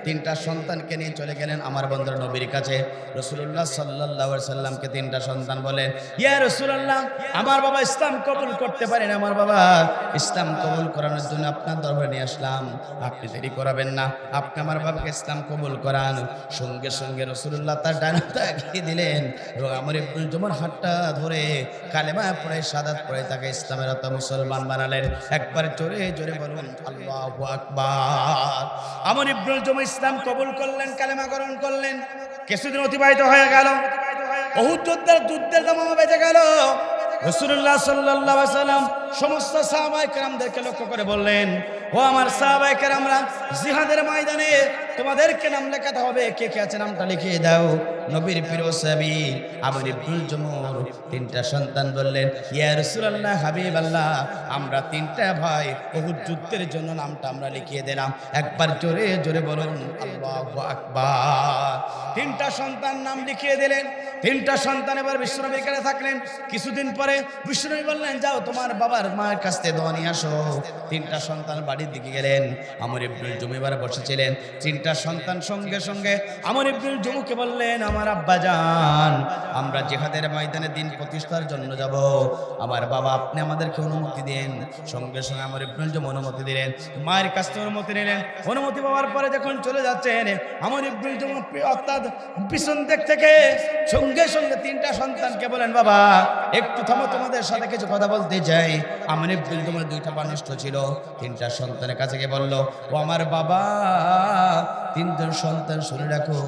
3টা সন্তানকে নিয়ে চলে গেলেন আমার বন্ধুর নবীর কাছে। রাসূলুল্লাহ সাল্লাল্লাহু আলাইহি সাল্লামকে 3টা সন্তান বলেন, ইয়া রাসূলুল্লাহ, আমার বাবা ইসলাম কবুল করতে পারে না, আমার বাবা ইসলাম কবুল করানোর জন্য আপনার দরবারে নিয়ে আসলাম, আপনি দেরি করাবেন না, আপনি আমার বাবাকে ইসলাম কবুল করান। সঙ্গে সঙ্গে রাসূলুল্লাহ তার ডান হাতটা এগিয়ে দিলেন এবং আমর ইবনুল জুমার হাতটা ধরে কালেমা পড়ে শাহাদাত পড়ে তাকে ইসলামের আত্মা মুসলমান বানালেন। একবার জোরে জোরে বলুন আল্লাহু আকবার। আমর ইবনুল জুমা ইসলাম কবুল করলেন, কালেমা গ্রহণ করলেন। কিছুদিন অতিবাহিত হয়ে গেল, উহুদ যুদ্ধের দামামা বেজে গেল। রাসূলুল্লাহ সাল্লাল্লাহু আলাইহি ওয়াসাল্লাম সমস্ত সাহাবায়ে কেরামদেরকে লক্ষ্য করে বললেন, ও আমার সাহাবায়ে কেরামরা, জিহাদের ময়দানে তোমাদেরকে নাম লেখাতে হবে, কে কে আছে নামটা লিখিয়ে দাও। নবীর প্রিয় সাহাবী আমর ইবনুল জুমুর 3টা সন্তান বললেন, ইয়া রাসূলুল্লাহ, হাবিবাল্লাহ, আমরা 3টা ভাই উহুদ যুদ্ধের জন্য নামটা আমরা লিখিয়ে দিলাম। একবার জোরে জোরে বলুন আল্লাহু আকবার। 3টা সন্তান নাম লিখিয়ে দিলেন। 3টা সন্তান এবার বিশ্বনবীর কাছে থাকলেন। কিছুদিন পরে বিশ্বনবী বললেন, যাও তোমার বাবার মায়ের কাছ থেকে দোয়া নিয়ে আসো। 3টা সন্তান বাড়ির দিকে গেলেন। আমর ইবনুল জুমু এবার বসেছিলেন। 3টা সন্তান সঙ্গে সঙ্গে আমর ইবনুল জুমুকে বললেন, আমার আব্বাজান, আমরা জিহাদের ময়দানে দিন প্রতিষ্ঠার জন্য যাব, আমার বাবা আপনি আমাদেরকে অনুমতি দেন। সঙ্গে সঙ্গে আমর ইবনুল জুমু অনুমতি দিলেন, মায়ের কাছ থেকে অনুমতি নিলেন। অনুমতি পাওয়ার পরে যখন চলে যাচ্ছেন, আমর ইবনুল জুমু অর্থাৎ পিছন দিক থেকে সঙ্গে সঙ্গে 3টা সন্তানকে বলেন, বাবা একটু থামো, তোমাদের সাথে কিছু কথা বলতে চাই। আমর ইবনুল জুমুর 2টা পা নষ্ট ছিল। 3টা সন্তানের কাছে গিয়ে বলল, ও আমার বাবা, 3জন সন্তান শুনে রাখো,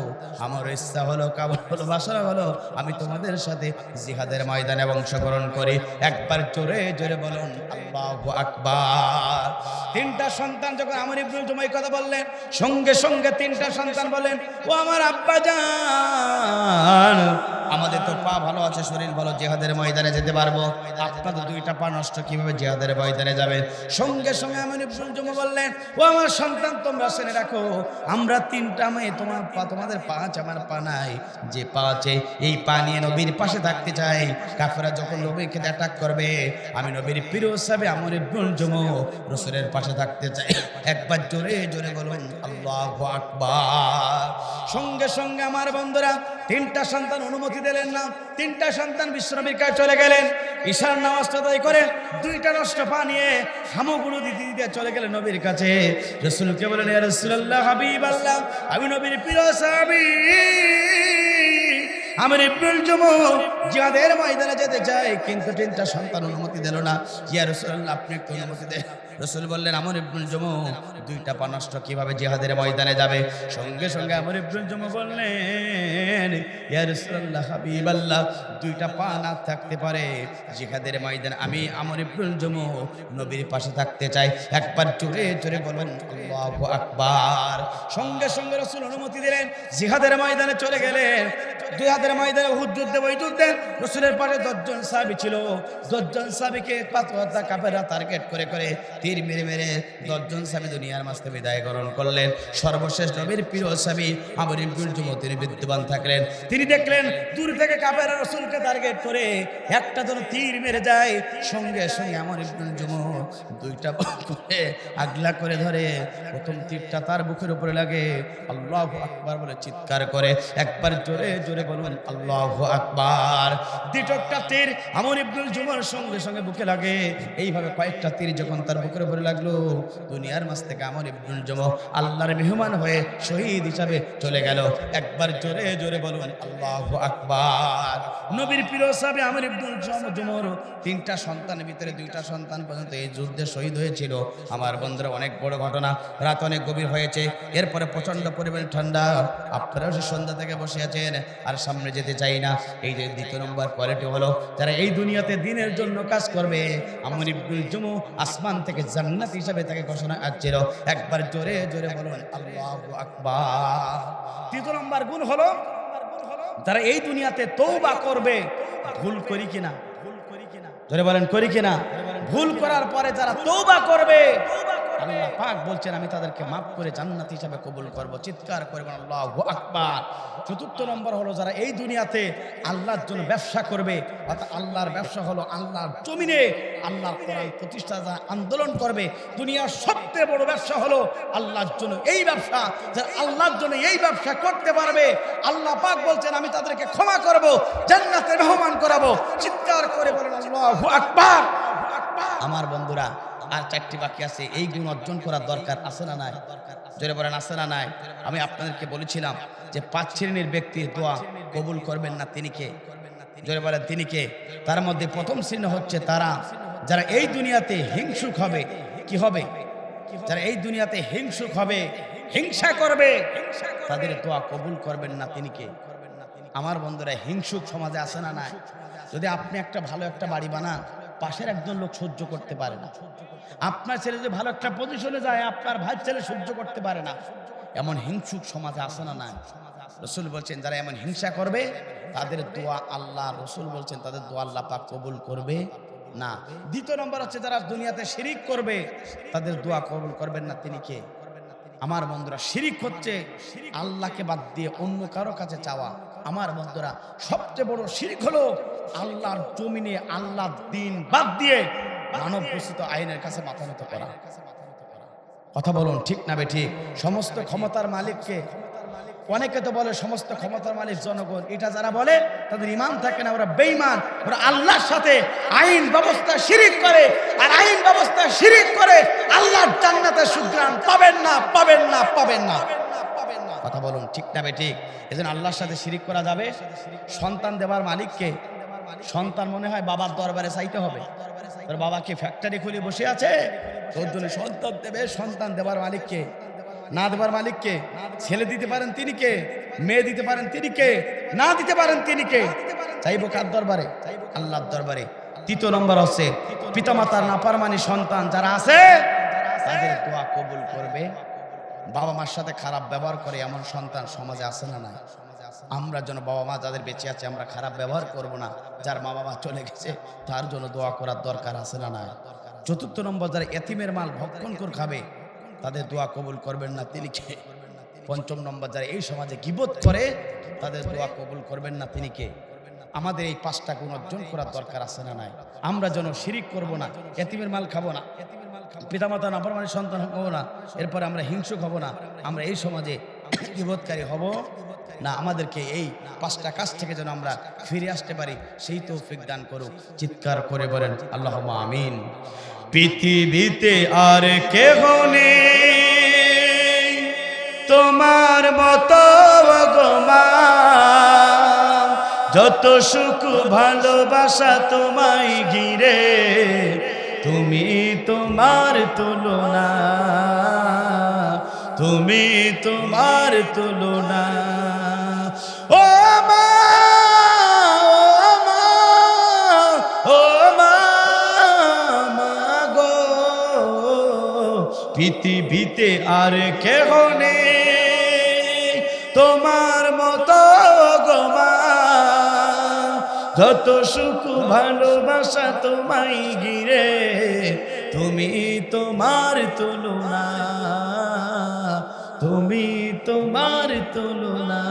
আমার ইচ্ছা হলো, কামনা হলো, বাসনা হলো, আমি তোমাদের সাথে জিহাদের ময়দানে অংশগ্রহণ করি। একবার জোরে জোরে বলুন আল্লাহু আকবার। 3টা সন্তান যখন আমর ইবনুল জুমু এই কথা বললেন, সঙ্গে সঙ্গে 3টা সন্তান বলেন, ও আমার আব্বাজান, আমাদের তো পা ভালো ভালো আছে, শরীর ভালো, জিহাদের ময়দানে যেতে পারবো। আপনাদের দুইটা পা নষ্ট, কিভাবে জিহাদের ময়দানে যাবেন? সঙ্গে সঙ্গে আমি ইবনুল জুমু বললেন, ও আমার সন্তান, তোমরা শুনে রাখো, আমরা তিনটা মেয়ে, তোমার পা, তোমাদের পা আছে, আমার পা নাই। যে পা আছে এই পা নিয়ে নবীর পাশে থাকতে চাই। কাফেররা যখন নবীকে অ্যাটাক করবে, আমি নবীর প্রিয় সাহাবী আমর ইবনুল জুমু রাসূলের পাশে থাকতে চাই। একবার জোরে জোরে বলুন আল্লাহু আকবার। সঙ্গে সঙ্গে আমার বন্ধুরা, তিনটা সন্তান অনুমতি দিলেন না, তিনটা সন্তান বিশ্বনবীর কাছে চলে গেলেন। ঈশার নামাজ আদায় করে দুইটা নষ্ট পা নিয়ে হামগুলো দিতে দিতে চলে গেলেন নবীর কাছে। রাসূলকে বলেন, ইয়া রাসূলুল্লাহ, হাবিবাল্লাহ, আমি নবীর প্রিয় সাহাবী আমর ইবনুল জুমু জিহাদের ময়দানে যেতে চাই, কিন্তু তিনটা সন্তান অনুমতি দিল না। ইয়া রাসূলুল্লাহ, আপনি একটু অনুমতি দেন। রাসূল বললেন, আমর ইবনুল জুমু দুইটা পা নষ্ট, কিভাবে জিহাদের ময়দানে যাবে? সঙ্গে সঙ্গে আমর ইবনুল জুমু বললেন, ইয়া রাসূলুল্লাহ, হাবিবাল্লাহ, দুইটা পা না থাকতে পারে জিহাদের ময়দানে আমি আমর ইবনুল জুমু নবীর পাশে থাকতে চাই। একবার জোরে জোরে বলুন আল্লাহু আকবার। সঙ্গে সঙ্গে রাসূল অনুমতি দিলেন, জিহাদের ময়দানে চলে গেলেন। জিহাদের ময়দানে উহুদ যুদ্ধে, ওই যুদ্ধে রাসূলের পাশে 10 জন সাহাবী ছিল। 10 জন সাহাবীকে পাথর কাফেররা টার্গেট করে করে তীর মেরে মেরে 10 জন সাহাবী দুনিয়ার মাঝে বিদায় গ্রহণ করলেন। সর্বশেষ নবীর প্রিয় সাহাবী আমর ইবনুল জুমু তিনি বিদ্যমান থাকলেন। তিনি দেখলেন দূর থেকে কাফেররা রাসূলকে টার্গেট করে একটা জন তীর মেরে যায়। সঙ্গে সঙ্গে আমর ইবনুল জুমু দুইটা করে আগলা করে ধরে, প্রথম তীরটা তার বুকের উপরে লাগে। আল্লাহু আকবার বলে চিৎকার করে একবার জোরে জোরে বলুন আল্লাহু আকবার। দ্বিতীয়টা তীর আমর ইবনুল জুমুর সঙ্গে সঙ্গে বুকে লাগে। এইভাবে কয়েকটা তীর যখন তার বুকের উপরে লাগলো, দুনিয়ার মাঝ থেকে আমর ইবনুল জুমু আল্লাহর মেহমান হয়ে শহীদ হিসাবে চলে গেল। একবার জোরে জোরে বলুন আল্লাহু আকবার। নবীর প্রিয় সাহাবী আমর ইবনুল জুমুর তিনটা সন্তানের ভিতরে দুইটা সন্তান পর্যন্ত এই যুদ্ধে শহীদ হয়েছিল। আমার বন্ধুরা, অনেক বড় ঘটনা। রাত অনেক গভীর হয়েছে, এরপরে প্রচন্ড পরিমাণে ঠান্ডা। আপনারাও সে সন্ধ্যা থেকে বসে আছেন আর সামনে যেতে চাই না। এই যে দ্বিতীয় নম্বর কোয়ালিটি হলো, যারা এই দুনিয়াতে দ্বীনের জন্য কাজ করবে, আমর ইবনুল জুমু আসমান থেকে জান্নাত হিসাবে তাকে ঘোষণা আসছিল। একবার জোরে জোরে বলুন আল্লাহু আকবার। তৃতীয় নম্বর গুণ হলো, যারা এই দুনিয়াতে তওবা করবে, ভুল করি কিনা, জোরে বলেন করি কিনা, ভুল করার পরে যারা তওবা করবে, আল্লাহ পাক বলছেন আমি তাদেরকে মাফ করে জান্নাত হিসাবে কবুল করব। চিৎকার করবেন আল্লাহু আকবার। চতুর্থ নম্বর হলো, যারা এই দুনিয়াতে আল্লাহর জন্য ব্যবসা করবে, অর্থাৎ আল্লাহর ব্যবসা হলো আল্লাহর জমিনে আল্লাহর কোরআন প্রতিষ্ঠা, যারা আন্দোলন করবে। দুনিয়ার সবচেয়ে বড় ব্যবসা হলো আল্লাহর জন্য এই ব্যবসা। যারা আল্লাহর জন্য এই ব্যবসা করতে পারবে, আল্লাহ পাক বলছেন আমি তাদেরকে ক্ষমা করব, জান্নাতের মেহমান করাবো। চিৎকার করে বলেন আল্লাহু আকবার। আমার বন্ধুরা, আর 4টি বাকি আছে। এই গুণ অর্জন করার দরকার আছে না নাই? জোরে বলেন আছে না নাই? আমি আপনাদেরকে বলেছিলাম যে 5 শ্রেণীর ব্যক্তির দোয়া কবুল করবেন না তিনি কে? জোরে বলেন তিনি কে? তার মধ্যে প্রথম শ্রেণী হচ্ছে তারা যারা এই দুনিয়াতে হিংসুক হবে। কি হবে? যারা এই দুনিয়াতে হিংসুক হবে, হিংসা করবে, তাদের দোয়া কবুল করবেন না তিনি কে? আমার বন্ধুরা, হিংসুক সমাজে আছে না নাই? যদি আপনি একটা ভালো একটা বাড়ি বানান, পাশের একজন লোক সহ্য করতে পারে না। আপনার ছেলে যদি ভালো একটা পজিশনে যায়, আপনার ভাই ছেলে সহ্য করতে পারে না। এমন হিংসুক সমাজে আসে না নাই? রাসূল বলছেন যারা এমন হিংসা করবে, তাদের দোয়া আল্লাহ, রাসূল বলছেন তাদের দোয়া আল্লাহ পাক কবুল করবে না। দ্বিতীয় নম্বর হচ্ছে যারা দুনিয়াতে শিরিক করবে, তাদের দোয়া কবুল করবেন না তিনি কে? আমার বন্ধুরা, শিরিক হচ্ছে আল্লাহকে বাদ দিয়ে অন্য কারো কাছে চাওয়া। আমার বন্ধুরা, সবচেয়ে বড় শিরিক হলো আল্লাহর জমিনে আল্লাহর দ্বীন বাদ দিয়ে মানব ঘোষিত আইনের কাছে মাথা নত করা। কথা বলুন ঠিক না বেঠিক? সমস্ত ক্ষমতার মালিককে, অনেকে তো বলে সমস্ত ক্ষমতার মালিক জনগণ। এটা যারা বলে তাদের ঈমান থাকে না, ওরা বেঈমান। ওরা আল্লাহর সাথে আইন ব্যবস্থা শিরিক করে, আর আইন ব্যবস্থা শিরিক করে আল্লাহর জান্নাতের সুঘ্রাণ পাবেন না, পাবেন না, পাবেন না। কথা বলুন ঠিক না বেঠিক? এজন্য আল্লাহর সাথে শিরিক করা যাবে। সন্তান দেবার মালিককে, সন্তান মনে হয় বাবার দরবারে চাইতে হবে। তোর বাবাকে ফ্যাক্টরি খুলে বসে আছে, তোর জন্য সন্তান দেবে। সন্তান দেবার মালিককে, না দেবার মালিককে। ছেলে দিতে পারেন তিনি কে? মেয়ে দিতে পারেন তিনি কে? না দিতে পারেন তিনি কে? চাইবো কার দরবারে? আল্লাহর দরবারে। তৃতীয় নম্বর হচ্ছে পিতামাতার নাফরমানি সন্তান যারা আছে, তাদের দোয়া কবুল করবে। বাবা মার সাথে খারাপ ব্যবহার করে এমন সন্তান সমাজে আছে না নাই? আমরা যেন বাবা মা যাদের বেঁচে আছে আমরা খারাপ ব্যবহার করব না, যার মা বাবা চলে গেছে তার জন্য দোয়া করার দরকার আছে না নাই? চতুর্থ নম্বর, যারা এতিমের মাল ভক্ষণ করে খাবে তাদের দোয়া কবুল করবেন না তিনি কে? পঞ্চম নম্বর, যারা এই সমাজে গীবত করে তাদের দোয়া কবুল করবেন না তিনি কে? আমাদের এই 5টা গুণ অর্জন করার দরকার আছে না নাই? আমরা যেন শিরিক করব না, এতিমের মাল খাবো না, পিতামাতা নাফরমানী সন্তান হবো না, এরপরে আমরা হিংসুক হব না, আমরা এই সমাজে গীবতকারী হব না। আমাদেরকে এই 5টা কাজ থেকে যেন আমরা ফিরে আসতে পারি সেই তৌফিক দান করুক। চিৎকার করে বলেন আল্লাহুম্মা আমিন। পৃথিবীতে আর কেহ নেই তোমার মতো গো মা, যত সুখ ভালোবাসা তোমায় ঘিরে, তুমি তোমার তুলনা, তুমি তোমার তুলনা। ও মা, ও মা, ও মা, মা গো, পৃথিবীতে আর কেহ নেই তোমার মতো গো মা, যত সুখ ভালোবাসা তোমায় ঘিরে, তুমি তোমার তুলনা, তুমি তোমার তুলনা।